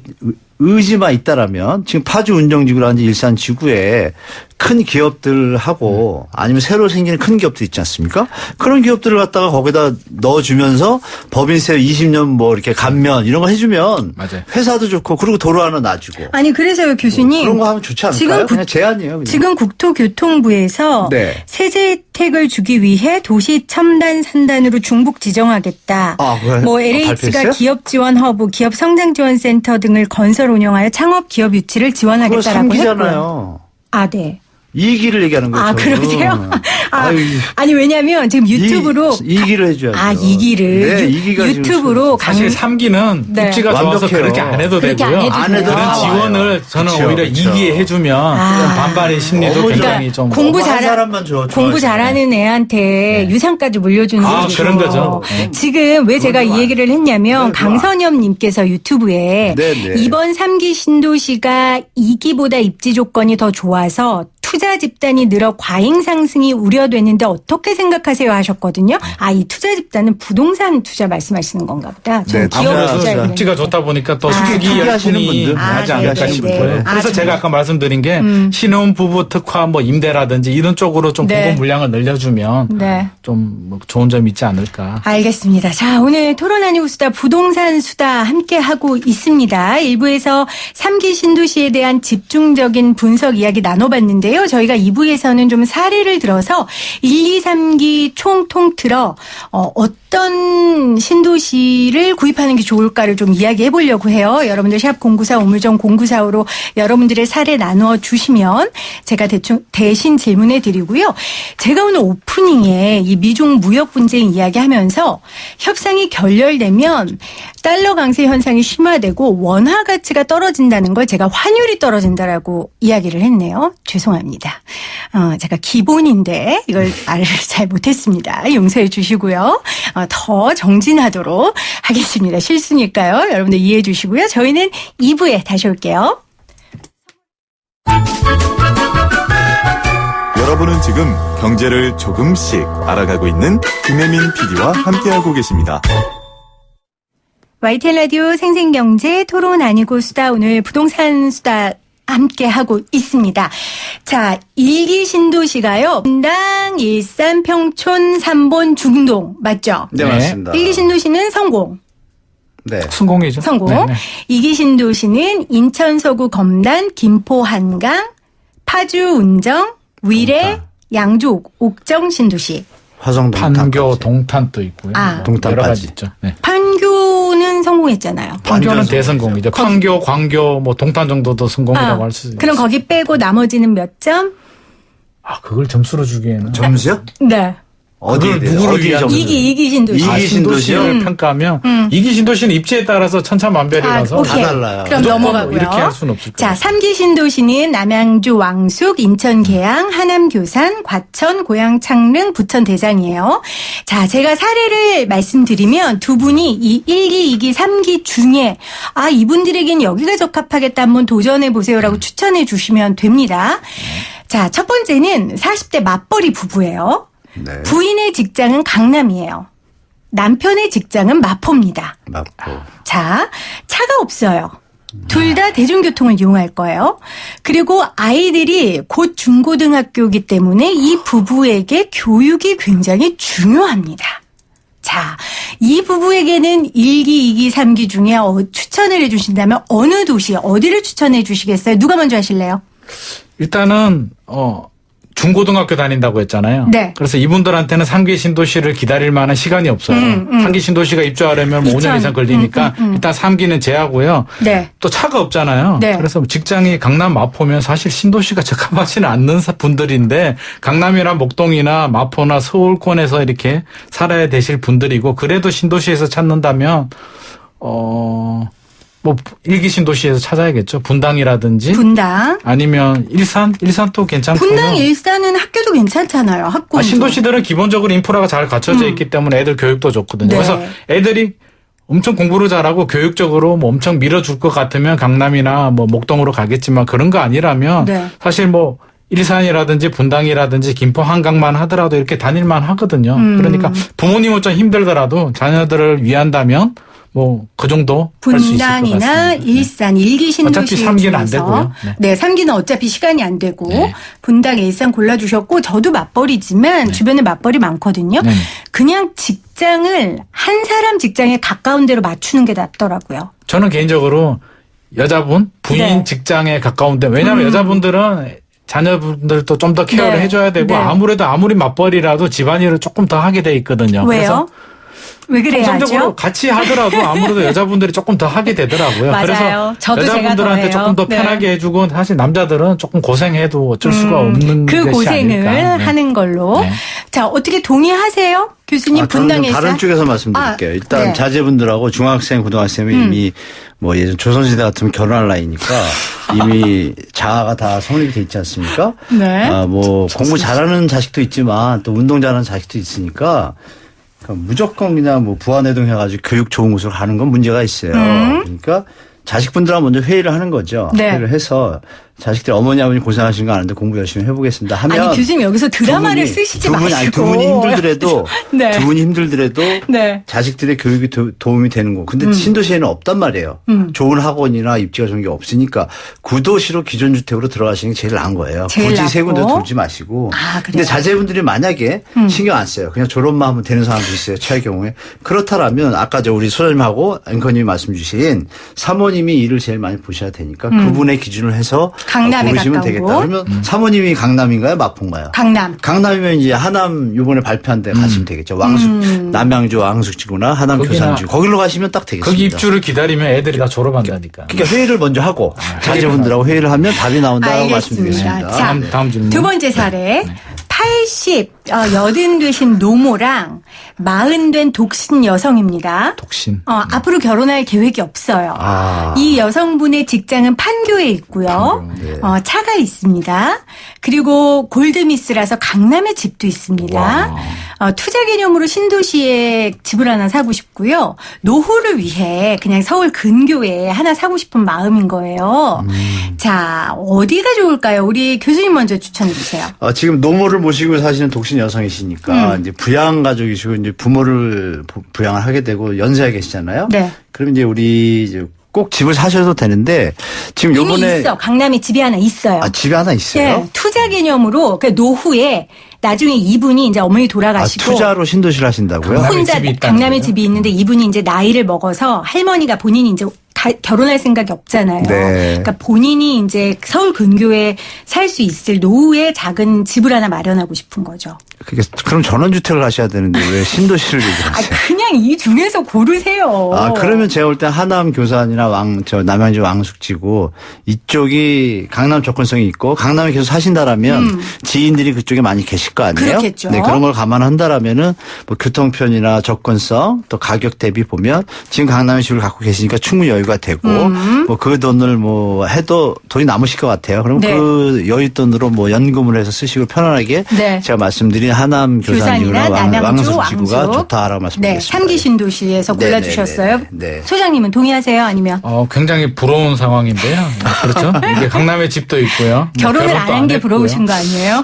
[SPEAKER 6] 의지만 있다라면 지금 파주 운정지구라든지 일산 지구에 큰 기업들하고 아니면 새로 생기는 큰 기업들 있지 않습니까? 그런 기업들을 갖다가 거기다 넣어주면서 법인세 20년 뭐 이렇게 감면 이런 거 해주면
[SPEAKER 2] 맞아요.
[SPEAKER 6] 회사도 좋고 그리고 도로 하나 놔주고.
[SPEAKER 1] 아니 그래서요 교수님.
[SPEAKER 6] 그런 거 하면 좋지 않을까요?
[SPEAKER 1] 지금
[SPEAKER 6] 그냥 제안이에요. 그냥.
[SPEAKER 1] 지금 국토교통부에서
[SPEAKER 6] 네.
[SPEAKER 1] 세제 혜택을 주기 위해 도시 첨단 산단으로 중북 지정하겠다.
[SPEAKER 6] 그래요?
[SPEAKER 1] 뭐 LH가
[SPEAKER 6] 발표했어요?
[SPEAKER 1] 기업 지원 허브, 기업 성장 지원 센터 등을 건설 운영하여 창업 기업 유치를
[SPEAKER 6] 그거
[SPEAKER 1] 지원하겠다라고 했고요.
[SPEAKER 6] 3기잖아요.
[SPEAKER 1] 아, 네.
[SPEAKER 6] 2기를 얘기하는 거죠.
[SPEAKER 1] 그러세요?
[SPEAKER 6] 아유,
[SPEAKER 1] 아니 왜냐하면 지금 유튜브로
[SPEAKER 6] 2기를 해줘야죠.
[SPEAKER 1] 2기를
[SPEAKER 6] 네, 2기가
[SPEAKER 1] 유튜브로
[SPEAKER 2] 사실 3기는
[SPEAKER 1] 네.
[SPEAKER 2] 입지가 좋아서
[SPEAKER 6] 완벽해요.
[SPEAKER 2] 그렇게 안 해도
[SPEAKER 1] 그렇게
[SPEAKER 2] 되고요.
[SPEAKER 1] 안 해도
[SPEAKER 2] 그런
[SPEAKER 1] 돼요.
[SPEAKER 2] 지원을 저는
[SPEAKER 6] 그쵸,
[SPEAKER 2] 오히려
[SPEAKER 6] 그쵸.
[SPEAKER 2] 2기에 해주면 반발의 심리도
[SPEAKER 6] 너무
[SPEAKER 2] 굉장히 좀
[SPEAKER 1] 공부
[SPEAKER 6] 한 사람만
[SPEAKER 1] 공부 잘하는 애한테 유산까지 물려주는 거죠.
[SPEAKER 2] 그런 거죠.
[SPEAKER 1] 지금 왜 제가 이 얘기를 했냐면 강선엽님께서 유튜브에
[SPEAKER 6] 네.
[SPEAKER 1] 이번 3기 신도시가 2기보다 입지 조건이 더 좋아서 투자 집단이 늘어 과잉 상승이 우려되는데 어떻게 생각하세요 하셨거든요. 이 투자 집단은 부동산 투자 말씀하시는 건가 보다.
[SPEAKER 6] 네,
[SPEAKER 1] 기업
[SPEAKER 2] 아무래도
[SPEAKER 1] 투자
[SPEAKER 2] 입지가 좋다 보니까 또
[SPEAKER 1] 투기
[SPEAKER 2] 투기
[SPEAKER 6] 하시는
[SPEAKER 2] 열풍이
[SPEAKER 6] 분들.
[SPEAKER 2] 하지
[SPEAKER 1] 네,
[SPEAKER 2] 않을까
[SPEAKER 1] 네,
[SPEAKER 2] 싶어요.
[SPEAKER 1] 네.
[SPEAKER 2] 그래서 제가
[SPEAKER 1] 정말.
[SPEAKER 2] 아까 말씀드린 게 신혼부부 특화 뭐 임대라든지 이런 쪽으로 좀
[SPEAKER 1] 네.
[SPEAKER 2] 공급 물량을 늘려주면
[SPEAKER 1] 네.
[SPEAKER 2] 좀뭐 좋은 점이 있지 않을까.
[SPEAKER 1] 알겠습니다. 자, 오늘 토론 아니고 수다 부동산 수다 함께 하고 있습니다. 1부에서 3기 신도시에 대한 집중적인 분석 이야기 나눠봤는데요. 저희가 2부에서는 좀 사례를 들어서 1, 2, 3기 총 통틀어 어떤 신도시를 구입하는 게 좋을까를 좀 이야기해 보려고 해요. 여러분들 샵 094 우물정 0945로 여러분들의 사례 나누어 주시면 제가 대신 질문해 드리고요. 제가 오늘 오프닝에 이 미중 무역 분쟁 이야기하면서 협상이 결렬되면 달러 강세 현상이 심화되고 원화 가치가 떨어진다는 걸 제가 환율이 떨어진다라고 이야기를 했네요. 죄송합니다. 제가 기본인데 이걸 말을 잘 못했습니다. 용서해 주시고요. 더 정진하도록 하겠습니다. 실수니까요. 여러분들 이해해 주시고요. 저희는 2부에 다시 올게요.
[SPEAKER 8] 여러분은 지금 경제를 조금씩 알아가고 있는 김혜민 PD와 함께하고 계십니다.
[SPEAKER 1] YTN 라디오 생생경제 토론 아니고 수다 오늘 부동산 수다 함께 하고 있습니다. 자, 1기 신도시가요. 분당, 일산, 평촌, 삼본, 중동 맞죠?
[SPEAKER 6] 네,
[SPEAKER 2] 네.
[SPEAKER 6] 맞습니다.
[SPEAKER 1] 1기 신도시는 성공.
[SPEAKER 6] 네.
[SPEAKER 2] 성공이죠.
[SPEAKER 1] 성공.
[SPEAKER 2] 네.
[SPEAKER 1] 2기 신도시는 인천 서구 검단, 김포 한강, 파주 운정, 위례, 양주 옥정 신도시.
[SPEAKER 6] 화성
[SPEAKER 2] 판교 동탄도 있고요.
[SPEAKER 1] 아.
[SPEAKER 6] 동탄까지.
[SPEAKER 2] 여러 가지 있죠. 네.
[SPEAKER 1] 판교는 성공했잖아요.
[SPEAKER 2] 판교는 대성공이죠. 판교, 광교, 뭐 동탄 정도도 성공이라고 할 수 있어요.
[SPEAKER 1] 그럼 거기 빼고 나머지는 몇 점?
[SPEAKER 2] 그걸 점수로 주기에는
[SPEAKER 6] 점수요?
[SPEAKER 1] 네.
[SPEAKER 6] 어디에 대해서?
[SPEAKER 2] 누구를
[SPEAKER 6] 어디에
[SPEAKER 2] 위한
[SPEAKER 6] 점수?
[SPEAKER 1] 2기 신도시.
[SPEAKER 6] 이기
[SPEAKER 2] 신도시를 평가하면 2기 신도시는 입지에 따라서 천차만별이라서
[SPEAKER 1] 오케이.
[SPEAKER 6] 다 달라요.
[SPEAKER 1] 그럼
[SPEAKER 2] 무조건
[SPEAKER 1] 넘어가고요.
[SPEAKER 2] 이렇게 할 수는 없을
[SPEAKER 1] 자,
[SPEAKER 2] 거예요.
[SPEAKER 1] 3기 신도시는 남양주 왕숙, 인천 계양, 하남 교산, 과천, 고양 창릉, 부천 대장이에요. 자, 제가 사례를 말씀드리면 두 분이 이 1기, 2기, 3기 중에 이분들에겐 여기가 적합하겠다 한번 도전해 보세요라고 추천해 주시면 됩니다. 자, 첫 번째는 40대 맞벌이 부부예요.
[SPEAKER 6] 네.
[SPEAKER 1] 부인의 직장은 강남이에요. 남편의 직장은 마포입니다.
[SPEAKER 6] 맞고.
[SPEAKER 1] 자, 차가 없어요. 둘 다 대중교통을 이용할 거예요. 그리고 아이들이 곧 중고등학교이기 때문에 이 부부에게 교육이 굉장히 중요합니다. 자, 이 부부에게는 1기, 2기, 3기 중에 추천을 해 주신다면 어느 도시, 어디를 추천해 주시겠어요? 누가 먼저 하실래요?
[SPEAKER 2] 일단은 중고등학교 다닌다고 했잖아요.
[SPEAKER 1] 네.
[SPEAKER 2] 그래서 이분들한테는 3기 신도시를 기다릴 만한 시간이 없어요. 3기 신도시가 입주하려면 5년 이상 걸리니까 일단 3기는 제하고요.
[SPEAKER 1] 네.
[SPEAKER 2] 또 차가 없잖아요.
[SPEAKER 1] 네.
[SPEAKER 2] 그래서 직장이 강남 마포면 사실 신도시가 적합하지는 않는 분들인데 강남이나 목동이나 마포나 서울권에서 이렇게 살아야 되실 분들이고 그래도 신도시에서 찾는다면 뭐 1기 신도시에서 찾아야겠죠. 분당이라든지
[SPEAKER 1] 분당.
[SPEAKER 2] 아니면 일산도 괜찮고요.
[SPEAKER 1] 분당 일산은 학교도 괜찮잖아요. 학군.
[SPEAKER 2] 신도시들은 기본적으로 인프라가 잘 갖춰져 있기 때문에 애들 교육도 좋거든요.
[SPEAKER 1] 네.
[SPEAKER 2] 그래서 애들이 엄청 공부를 잘하고 교육적으로 뭐 엄청 밀어줄 것 같으면 강남이나 뭐 목동으로 가겠지만 그런 거 아니라면
[SPEAKER 1] 네.
[SPEAKER 2] 사실 뭐 일산이라든지 분당이라든지 김포 한강만 하더라도 이렇게 다닐만 하거든요. 그러니까 부모님은 좀 힘들더라도 자녀들을 위한다면 뭐 그 정도 할 수 있을 것 같습니다.
[SPEAKER 1] 분당이나 일산, 1기 신도시
[SPEAKER 2] 어차피 3기는 안
[SPEAKER 1] 중에서
[SPEAKER 2] 되고요.
[SPEAKER 1] 네, 3기는 어차피 시간이 안 되고
[SPEAKER 2] 네.
[SPEAKER 1] 분당, 일산 골라주셨고 저도 맞벌이지만 주변에 맞벌이 많거든요.
[SPEAKER 2] 네.
[SPEAKER 1] 그냥 직장을 한 사람 직장에 가까운 데로 맞추는 게 낫더라고요.
[SPEAKER 2] 저는 개인적으로 여자분, 부인
[SPEAKER 1] 네.
[SPEAKER 2] 직장에 가까운데 왜냐하면 여자분들은 자녀분들도 좀 더 케어를
[SPEAKER 1] 네.
[SPEAKER 2] 해줘야 되고
[SPEAKER 1] 네.
[SPEAKER 2] 아무리 맞벌이라도 집안일을 조금 더 하게 돼 있거든요.
[SPEAKER 1] 왜요? 왜
[SPEAKER 2] 통상적으로
[SPEAKER 1] 그래야죠?
[SPEAKER 2] 같이 하더라도 아무래도 여자분들이 조금 더 하게 되더라고요.
[SPEAKER 1] 맞아요.
[SPEAKER 2] 그래서
[SPEAKER 1] 저도 제가
[SPEAKER 2] 여자분들한테
[SPEAKER 1] 더해요.
[SPEAKER 2] 조금 더
[SPEAKER 1] 네.
[SPEAKER 2] 편하게 해주고 사실 남자들은 조금 고생해도 어쩔 수가 없는
[SPEAKER 1] 그
[SPEAKER 2] 것이
[SPEAKER 1] 고생을
[SPEAKER 2] 아닐까. 네.
[SPEAKER 1] 하는 걸로.
[SPEAKER 2] 네.
[SPEAKER 1] 자, 어떻게 동의하세요? 교수님
[SPEAKER 6] 저는
[SPEAKER 1] 분당,
[SPEAKER 6] 좀
[SPEAKER 1] 일산?
[SPEAKER 6] 다른 쪽에서 말씀드릴게요. 일단
[SPEAKER 1] 네.
[SPEAKER 6] 자제분들하고 중학생, 고등학생은 이미 뭐 예전 조선시대 같으면 결혼할 나이니까 이미 자아가 다 성립이 돼 있지 않습니까?
[SPEAKER 1] 네.
[SPEAKER 6] 뭐 공부 잘하는 자식도 있지만 또 운동 잘하는 자식도 있으니까 무조건 그냥 뭐 부하내동 해가지고 교육 좋은 곳으로 가는 건 문제가 있어요. 그러니까 자식분들하고 먼저 회의를 하는 거죠.
[SPEAKER 1] 네.
[SPEAKER 6] 회의를 해서 자식들 어머니 아버지 고생하시는 거 아는데 공부 열심히 해보겠습니다 하면
[SPEAKER 1] 아니 교수님 여기서 드라마를
[SPEAKER 6] 두 분이-
[SPEAKER 1] 쓰시지
[SPEAKER 6] 두 분이,
[SPEAKER 1] 마시고
[SPEAKER 6] 아니, 두 분이 힘들더라도
[SPEAKER 1] 네.
[SPEAKER 6] 두 분이 힘들더라도
[SPEAKER 1] 네.
[SPEAKER 6] 자식들의 교육이 도움이 되는 거. 근데 신도시에는 없단 말이에요. 좋은 학원이나 입지가 좋은 게 없으니까 구도시로 기존 주택으로 들어가시는 게 제일 나은 거예요.
[SPEAKER 1] 제일
[SPEAKER 6] 굳이 세 군데
[SPEAKER 1] 낫고.
[SPEAKER 6] 돌지 마시고.
[SPEAKER 1] 아, 그래요?
[SPEAKER 6] 근데 자제분들이 만약에 신경 안 써요. 그냥 졸업만 하면 되는 사람도 있어요. 최의 경우에. 그렇다면 아까 우리 소장님하고 앵커님이 말씀 주신 사모님이 일을 제일 많이 보셔야 되니까 그분의 기준을 해서
[SPEAKER 1] 강남에
[SPEAKER 6] 고르시면
[SPEAKER 1] 가까운
[SPEAKER 6] 되겠다.
[SPEAKER 1] 곳.
[SPEAKER 6] 그러면 사모님이 강남인가요? 마포인가요?
[SPEAKER 1] 강남.
[SPEAKER 6] 강남이면 이제 하남 이번에 발표한 데 가시면 되겠죠. 남양주 왕숙지구나 하남
[SPEAKER 2] 거기나-
[SPEAKER 6] 교산주 거기로 가시면 딱 되겠습니다.
[SPEAKER 2] 거기 입주를 기다리면 애들이 다 졸업한다니까.
[SPEAKER 6] 그러니까 회의를 먼저 하고 자제분들하고 회의를 하면 답이 나온다고
[SPEAKER 1] 알겠습니다.
[SPEAKER 6] 말씀드리겠습니다.
[SPEAKER 1] 자,
[SPEAKER 2] 다음 질문.
[SPEAKER 1] 두 번째 사례. 80 되신 노모랑 40 된 독신 여성입니다.
[SPEAKER 2] 독신.
[SPEAKER 1] 앞으로 결혼할 계획이 없어요.
[SPEAKER 6] 아.
[SPEAKER 1] 이 여성분의 직장은 판교에 있고요.
[SPEAKER 6] 네.
[SPEAKER 1] 차가 있습니다. 그리고 골드미스라서 강남에 집도 있습니다. 투자 개념으로 신도시에 집을 하나 사고 싶고요. 노후를 위해 그냥 서울 근교에 하나 사고 싶은 마음인 거예요. 자, 어디가 좋을까요? 우리 교수님 먼저 추천해 주세요.
[SPEAKER 6] 지금 노모를 모시고 사시는 독신 여성이시니까 이제 부양 가족이시고 이제 부모를 부양을 하게 되고 연세가 계시잖아요.
[SPEAKER 1] 네.
[SPEAKER 6] 그럼 이제 우리 이제 꼭 집을 사셔도 되는데 지금
[SPEAKER 1] 이미
[SPEAKER 6] 요번에
[SPEAKER 1] 있어. 강남에 집이 하나 있어요.
[SPEAKER 6] 집이 하나 있어요.
[SPEAKER 1] 네, 투자 개념으로 그러니까 노후에 나중에 이분이 이제 어머니 돌아가시고
[SPEAKER 6] 투자로 신도시를 하신다고요?
[SPEAKER 2] 강남에
[SPEAKER 1] 혼자
[SPEAKER 2] 집이 있다는
[SPEAKER 1] 강남에
[SPEAKER 2] 거죠?
[SPEAKER 1] 집이 있는데 이분이 이제 나이를 먹어서 할머니가 본인이 이제 결혼할 생각이 없잖아요.
[SPEAKER 6] 네.
[SPEAKER 1] 그러니까 본인이 이제 서울 근교에 살 수 있을 노후에 작은 집을 하나 마련하고 싶은 거죠.
[SPEAKER 6] 그럼 전원주택을 가셔야 되는데 왜 신도시를 얘기하세요?
[SPEAKER 1] 그냥 이 중에서 고르세요.
[SPEAKER 6] 그러면 제가 볼 때 하남 교산이나 남양주 왕숙지구 이쪽이 강남 접근성이 있고 강남에 계속 사신다라면 지인들이 그쪽에 많이 계실 거 아니에요?
[SPEAKER 1] 그렇겠죠.
[SPEAKER 6] 네, 그런 걸 감안한다라면은 뭐 교통편이나 접근성 또 가격 대비 보면 지금 강남에 집을 갖고 계시니까 충분히 여유가 되고 뭐 그 돈을 뭐 해도 돈이 남으실 것 같아요. 그럼
[SPEAKER 1] 네.
[SPEAKER 6] 그 여윳돈으로 뭐 연금을 해서 쓰시고 편안하게
[SPEAKER 1] 네.
[SPEAKER 6] 제가 말씀드린 하남
[SPEAKER 1] 교산이나
[SPEAKER 6] 교산이나
[SPEAKER 1] 남양주
[SPEAKER 6] 왕숙지구가
[SPEAKER 1] 왕숙.
[SPEAKER 6] 좋다라고
[SPEAKER 1] 네,
[SPEAKER 6] 말씀드리겠습니다.
[SPEAKER 1] 3기 신도시에서
[SPEAKER 6] 네,
[SPEAKER 1] 골라주셨어요.
[SPEAKER 6] 네, 네, 네.
[SPEAKER 1] 소장님은 동의하세요? 아니면
[SPEAKER 2] 굉장히 부러운 상황인데요. 그렇죠. 이게 강남에 집도 있고요.
[SPEAKER 1] 결혼을 안
[SPEAKER 2] 결혼도
[SPEAKER 1] 한 게
[SPEAKER 2] 했고요.
[SPEAKER 1] 부러우신 거 아니에요?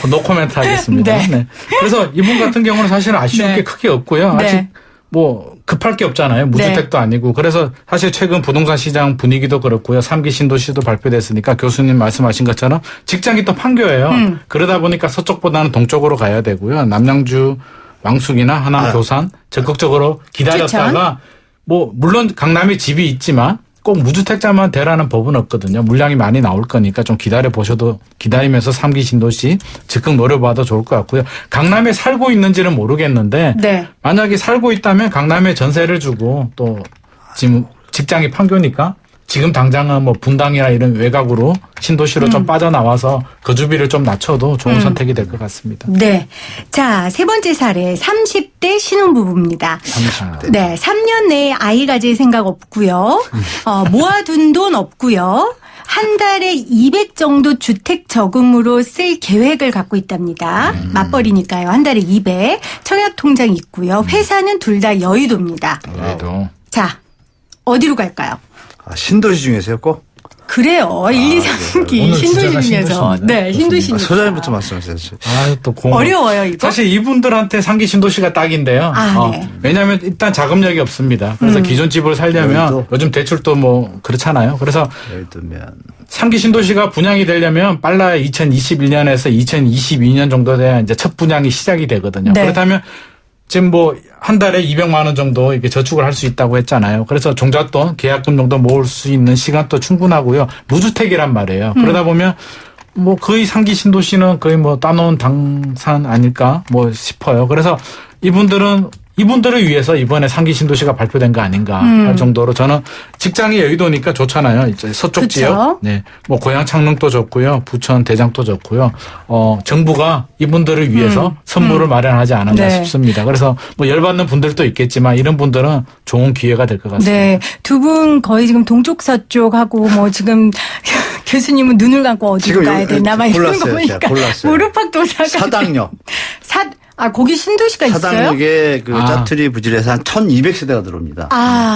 [SPEAKER 2] 노코멘트 하겠습니다.
[SPEAKER 1] 네.
[SPEAKER 2] 네. 그래서 이분 같은 경우는 사실은 아쉬운
[SPEAKER 1] 네.
[SPEAKER 2] 게 크게 없고요.
[SPEAKER 1] 네.
[SPEAKER 2] 아직 뭐 급할 게 없잖아요. 무주택도 아니고. 그래서 사실 최근 부동산 시장 분위기도 그렇고요. 3기 신도시도 발표됐으니까 교수님 말씀하신 것처럼 직장이 또 판교예요. 그러다 보니까 서쪽보다는 동쪽으로 가야 되고요. 남양주 왕숙이나 하남 교산 적극적으로 기다렸다가 뭐 물론 강남에 집이 있지만 꼭 무주택자만 되라는 법은 없거든요. 물량이 많이 나올 거니까 좀 기다리면서 3기 신도시 적극 노려봐도 좋을 것 같고요. 강남에 살고 있는지는 모르겠는데
[SPEAKER 1] 네.
[SPEAKER 2] 만약에 살고 있다면 강남에 전세를 주고 또 지금 직장이 판교니까 지금 당장은 뭐 분당이나 이런 외곽으로 신도시로 좀 빠져나와서 거주비를 좀 낮춰도 좋은 선택이 될 것 같습니다.
[SPEAKER 1] 네. 자, 세 번째 사례 30대 신혼부부입니다.
[SPEAKER 2] 30대.
[SPEAKER 1] 네. 3년 내에 아이 가질 생각 없고요. 모아둔 돈 없고요. 한 달에 200 정도 주택 저금으로 쓸 계획을 갖고 있답니다. 맞벌이니까요. 한 달에 200. 청약 통장 있고요. 회사는 둘 다 여의도입니다.
[SPEAKER 2] 그래도
[SPEAKER 1] 자, 어디로 갈까요?
[SPEAKER 6] 신도시 중에서요, 꼭?
[SPEAKER 1] 그래요. 1, 2, 3기
[SPEAKER 2] 오늘
[SPEAKER 1] 신도시
[SPEAKER 2] 주제가
[SPEAKER 1] 중에서.
[SPEAKER 2] 신도시인데.
[SPEAKER 1] 네, 신도시.
[SPEAKER 6] 소장님부터 말씀하세요.
[SPEAKER 2] 또
[SPEAKER 1] 어려워요, 이거.
[SPEAKER 2] 사실 이분들한테 상기 신도시가 딱인데요.
[SPEAKER 1] 네.
[SPEAKER 2] 왜냐하면 일단 자금력이 없습니다. 그래서 기존 집을 살려면
[SPEAKER 6] 여의도?
[SPEAKER 2] 요즘 대출도 뭐 그렇잖아요. 그래서
[SPEAKER 6] 여의도면.
[SPEAKER 2] 상기 신도시가 분양이 되려면 빨라야 2021년에서 2022년 정도 돼야 이제 첫 분양이 시작이 되거든요.
[SPEAKER 1] 네.
[SPEAKER 2] 그렇다면 지금 뭐 한 달에 200만 원 정도 이렇게 저축을 할 수 있다고 했잖아요. 그래서 종잣돈, 계약금 정도 모을 수 있는 시간도 충분하고요. 무주택이란 말이에요. 그러다 보면 뭐 거의 상기 신도시는 거의 뭐 따놓은 당산 아닐까 뭐 싶어요. 그래서 이분들을 위해서 이번에 상기 신도시가 발표된 거 아닌가 할 정도로 저는 직장이 여의도니까 좋잖아요. 이제 서쪽
[SPEAKER 1] 그쵸?
[SPEAKER 2] 지역. 네. 뭐 고향 창릉도 좋고요. 부천 대장도 좋고요. 정부가 이분들을 위해서 선물을 마련하지 않았나
[SPEAKER 1] 네.
[SPEAKER 2] 싶습니다. 그래서 뭐 열받는 분들도 있겠지만 이런 분들은 좋은 기회가 될 것 같습니다.
[SPEAKER 1] 네. 두 분 거의 지금 동쪽 서쪽 하고 뭐 지금 교수님은 눈을 감고 어디로
[SPEAKER 6] 지금
[SPEAKER 1] 가야 되나 막 이런 거
[SPEAKER 6] 골랐어요,
[SPEAKER 1] 보니까
[SPEAKER 6] 제가 골랐어요.
[SPEAKER 1] 무릎팍도사가
[SPEAKER 6] 사당역.
[SPEAKER 1] 거기 신도시가 있어요?
[SPEAKER 6] 사당역에 그 짜투리 부지에서 한 1200세대가 들어옵니다.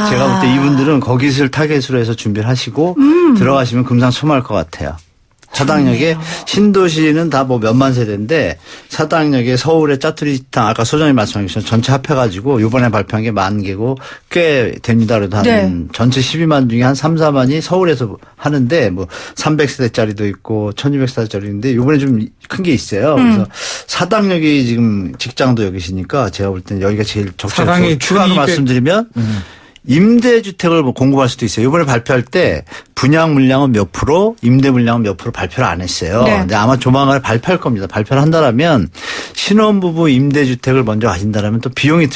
[SPEAKER 6] 제가 볼 때 이분들은 거기를 타겟으로 해서 준비를 하시고 들어가시면 금상첨화할 것 같아요. 사당역에 신도시는 다 뭐 몇만 세대인데 사당역에 서울의 짜투리탕 아까 소장님 말씀하신 것처럼 전체 합해가지고 이번에 발표한 게 10,000개고 꽤 됩니다. 그래도 한
[SPEAKER 1] 네.
[SPEAKER 6] 전체 12만 중에 한 3, 4만이 서울에서 하는데 뭐 300세대짜리도 있고 1200세대짜리인데 이번에 좀 큰 게 있어요. 그래서 사당역이 지금 직장도 여기시니까 제가 볼 때는 여기가 제일 적절해요. 추가로 말씀드리면 임대주택을 뭐 공급할 수도 있어요. 이번에 발표할 때 분양 물량은 몇 프로, 임대 물량은 몇 프로 발표를 안 했어요.
[SPEAKER 1] 네.
[SPEAKER 6] 근데 아마 조만간 발표할 겁니다. 발표를 한다라면 신혼부부 임대주택을 먼저 하신다라면 또 비용이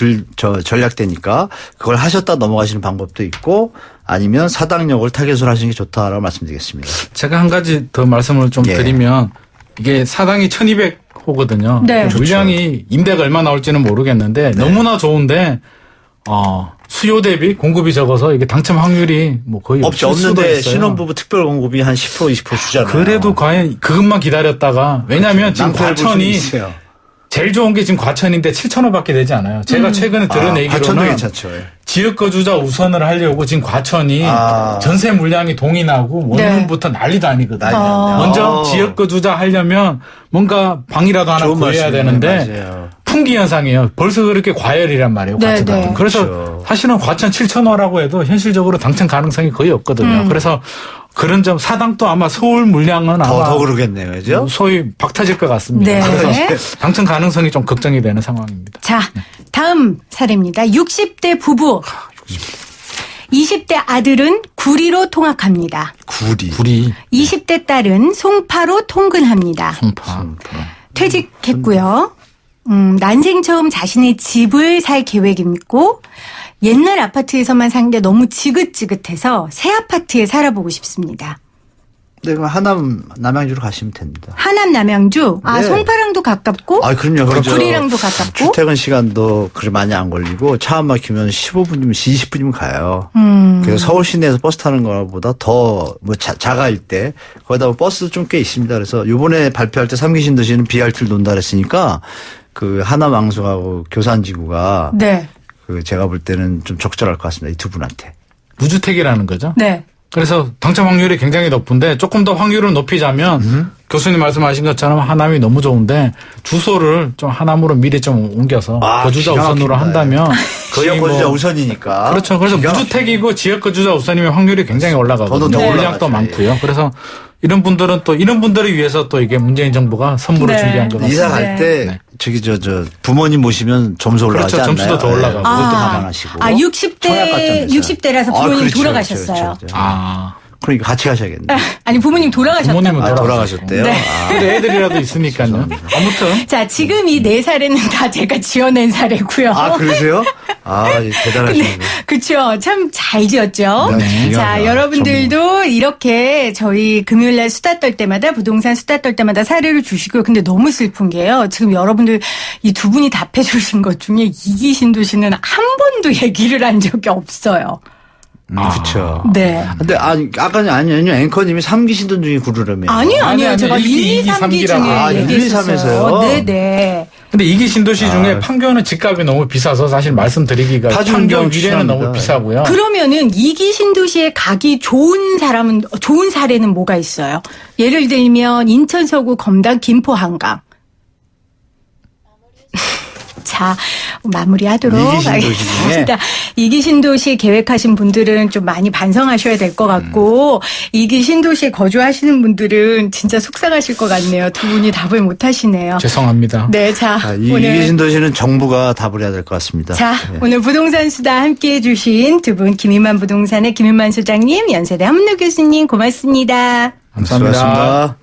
[SPEAKER 6] 전략되니까 그걸 하셨다 넘어가시는 방법도 있고 아니면 사당역을 타겟으로 하시는 게 좋다라고 말씀드리겠습니다.
[SPEAKER 2] 제가 한 가지 더 말씀을 좀 드리면 이게 사당이 1200호거든요.
[SPEAKER 1] 네.
[SPEAKER 2] 물량이 임대가 얼마 나올지는 모르겠는데 너무나 좋은데 수요 대비 공급이 적어서 이게 당첨 확률이 뭐 거의 없을 수도
[SPEAKER 6] 없는데
[SPEAKER 2] 있어요.
[SPEAKER 6] 신혼부부 특별 공급이 한 10% 20% 주잖아요.
[SPEAKER 2] 그래도 과연 그것만 기다렸다가 왜냐하면 지금 과천이 제일 좋은 게 지금 과천인데 7,000원밖에 되지 않아요. 제가 최근에 들은 얘기로는
[SPEAKER 6] 과천도 괜찮죠.
[SPEAKER 2] 지역 거주자 우선을 하려고 지금 과천이 전세 물량이 동인하고 원룸부터 난리도 아니거든요. 먼저 지역 거주자 하려면 뭔가 방이라도 하나 구해야 되는데
[SPEAKER 6] 맞아요.
[SPEAKER 2] 풍기 현상이에요. 벌써 그렇게 과열이란 말이에요. 과천 같은.
[SPEAKER 1] 네.
[SPEAKER 2] 그래서
[SPEAKER 6] 그렇죠.
[SPEAKER 2] 사실은 과천 7,000원라고 해도 현실적으로 당첨 가능성이 거의 없거든요. 그래서 그런 점 사당도 아마 서울 물량은
[SPEAKER 6] 더 그러겠네요. 그죠?
[SPEAKER 2] 소위 박타질 것 같습니다.
[SPEAKER 1] 네.
[SPEAKER 2] 그래서 당첨 가능성이 좀 걱정이 되는 상황입니다.
[SPEAKER 1] 자, 다음 사례입니다. 60대 부부. 20대 아들은 구리로 통학합니다.
[SPEAKER 2] 구리
[SPEAKER 1] 20대 딸은 송파로 통근합니다.
[SPEAKER 2] 송파.
[SPEAKER 1] 퇴직했고요. 난생 처음 자신의 집을 살 계획이고 옛날 아파트에서만 산 게 너무 지긋지긋해서 새 아파트에 살아보고 싶습니다.
[SPEAKER 6] 네, 그럼 하남 남양주로 가시면 됩니다.
[SPEAKER 1] 하남 남양주.
[SPEAKER 6] 네.
[SPEAKER 1] 송파랑도 가깝고.
[SPEAKER 6] 그럼요. 그렇죠.
[SPEAKER 1] 구리랑도 가깝고.
[SPEAKER 6] 출퇴근 시간도 그리 많이 안 걸리고 차 안 막히면 15분이면 20분이면 가요. 그래서 서울 시내에서 버스 타는 거보다 더 뭐 자가일 때 거기다 버스도 좀 꽤 있습니다. 그래서 이번에 발표할 때 3기 신도시는 BRT를 논다 그랬으니까 그 하남 왕숙하고 교산지구가
[SPEAKER 1] 네.
[SPEAKER 6] 그 제가 볼 때는 좀 적절할 것 같습니다. 이 두 분한테.
[SPEAKER 2] 무주택이라는 거죠.
[SPEAKER 1] 네.
[SPEAKER 2] 그래서 당첨 확률이 굉장히 높은데 조금 더 확률을 높이자면 교수님 말씀하신 것처럼 하남이 너무 좋은데 주소를 좀 하남으로 미리 좀 옮겨서 거주자
[SPEAKER 6] 기가
[SPEAKER 2] 우선으로
[SPEAKER 6] 막힙니다.
[SPEAKER 2] 한다면
[SPEAKER 6] 지역 거주자 우선이니까.
[SPEAKER 2] 그렇죠. 그래서
[SPEAKER 6] 기가
[SPEAKER 2] 무주택이고 지역 거주자 우선이면 확률이 굉장히 올라가거든요.
[SPEAKER 6] 더
[SPEAKER 2] 물량도
[SPEAKER 6] 올라가죠.
[SPEAKER 2] 많고요. 그래서 이런 분들을 위해서 또 이게 문재인 정부가 선물을
[SPEAKER 1] 네.
[SPEAKER 2] 준비한 것 같습니다.
[SPEAKER 6] 이사 갈 때
[SPEAKER 1] 네.
[SPEAKER 6] 저기 저 부모님 모시면 점수 올라가지
[SPEAKER 2] 그렇죠.
[SPEAKER 6] 않나요?
[SPEAKER 2] 점수도 더 올라가고.
[SPEAKER 6] 네, 그것도 감안하시고.
[SPEAKER 1] 60대라서 부모님
[SPEAKER 6] 그렇죠,
[SPEAKER 1] 돌아가셨어요.
[SPEAKER 6] 그렇죠.
[SPEAKER 2] 아.
[SPEAKER 6] 그러니까 같이 가셔야겠네.
[SPEAKER 1] 아니 부모님 돌아가셨다고.
[SPEAKER 2] 부모님은
[SPEAKER 6] 돌아가셨대요.
[SPEAKER 1] 네.
[SPEAKER 2] 근데 애들이라도 있으니까요. 아무튼
[SPEAKER 1] 자, 지금 이 4살에는 다 제가 지어낸 사례고요.
[SPEAKER 6] 아, 그러세요? 아, 대단하시네요.
[SPEAKER 1] 그렇죠. 참 잘 지었죠.
[SPEAKER 6] 네.
[SPEAKER 1] 자,
[SPEAKER 6] 기가
[SPEAKER 1] 여러분들도 이렇게 저희 금요일날 수다 떨 때마다 부동산 수다 떨 때마다 사례를 주시고요. 근데 너무 슬픈 게요. 지금 여러분들 이 두 분이 답해 주신 것 중에 이기 신도시는 한 번도 얘기를 한 적이 없어요.
[SPEAKER 6] 그렇죠.
[SPEAKER 1] 네.
[SPEAKER 6] 근데 아까 아니요 앵커님이 3기 신돈 중에 구르라며.
[SPEAKER 1] 아니요. 제가 1, 2,
[SPEAKER 2] 1, 2,
[SPEAKER 1] 3기
[SPEAKER 2] 3기
[SPEAKER 1] 중에
[SPEAKER 2] 라고.
[SPEAKER 6] 1, 2,
[SPEAKER 1] 얘기했었어요.
[SPEAKER 6] 3에서요?
[SPEAKER 1] 네네.
[SPEAKER 2] 근데 이기 신도시 중에 판교는 집값이 너무 비싸서 사실 말씀드리기가 판교
[SPEAKER 6] 파주경
[SPEAKER 2] 위례는 너무
[SPEAKER 6] 추천합니다.
[SPEAKER 2] 비싸고요.
[SPEAKER 1] 그러면은 이기 신도시에 가기 좋은 사례는 뭐가 있어요? 예를 들면 인천 서구 검단 김포 한강. 자, 마무리하도록
[SPEAKER 6] 이기 신도시 중에?
[SPEAKER 1] 하겠습니다. 이기 신도시 계획하신 분들은 좀 많이 반성하셔야 될 것 같고 이기 신도시에 거주하시는 분들은 진짜 속상하실 것 같네요. 두 분이 답을 못 하시네요.
[SPEAKER 2] 죄송합니다.
[SPEAKER 1] 네, 자,
[SPEAKER 6] 이기
[SPEAKER 1] 오늘
[SPEAKER 6] 신도시는 정부가 답을 해야 될 것 같습니다.
[SPEAKER 1] 자,
[SPEAKER 6] 네.
[SPEAKER 1] 오늘 부동산 수다 함께 해주신 두 분 김인만 부동산의 김인만 소장님, 연세대 한문호 교수님 고맙습니다.
[SPEAKER 2] 감사합니다.
[SPEAKER 6] 수고하셨습니다.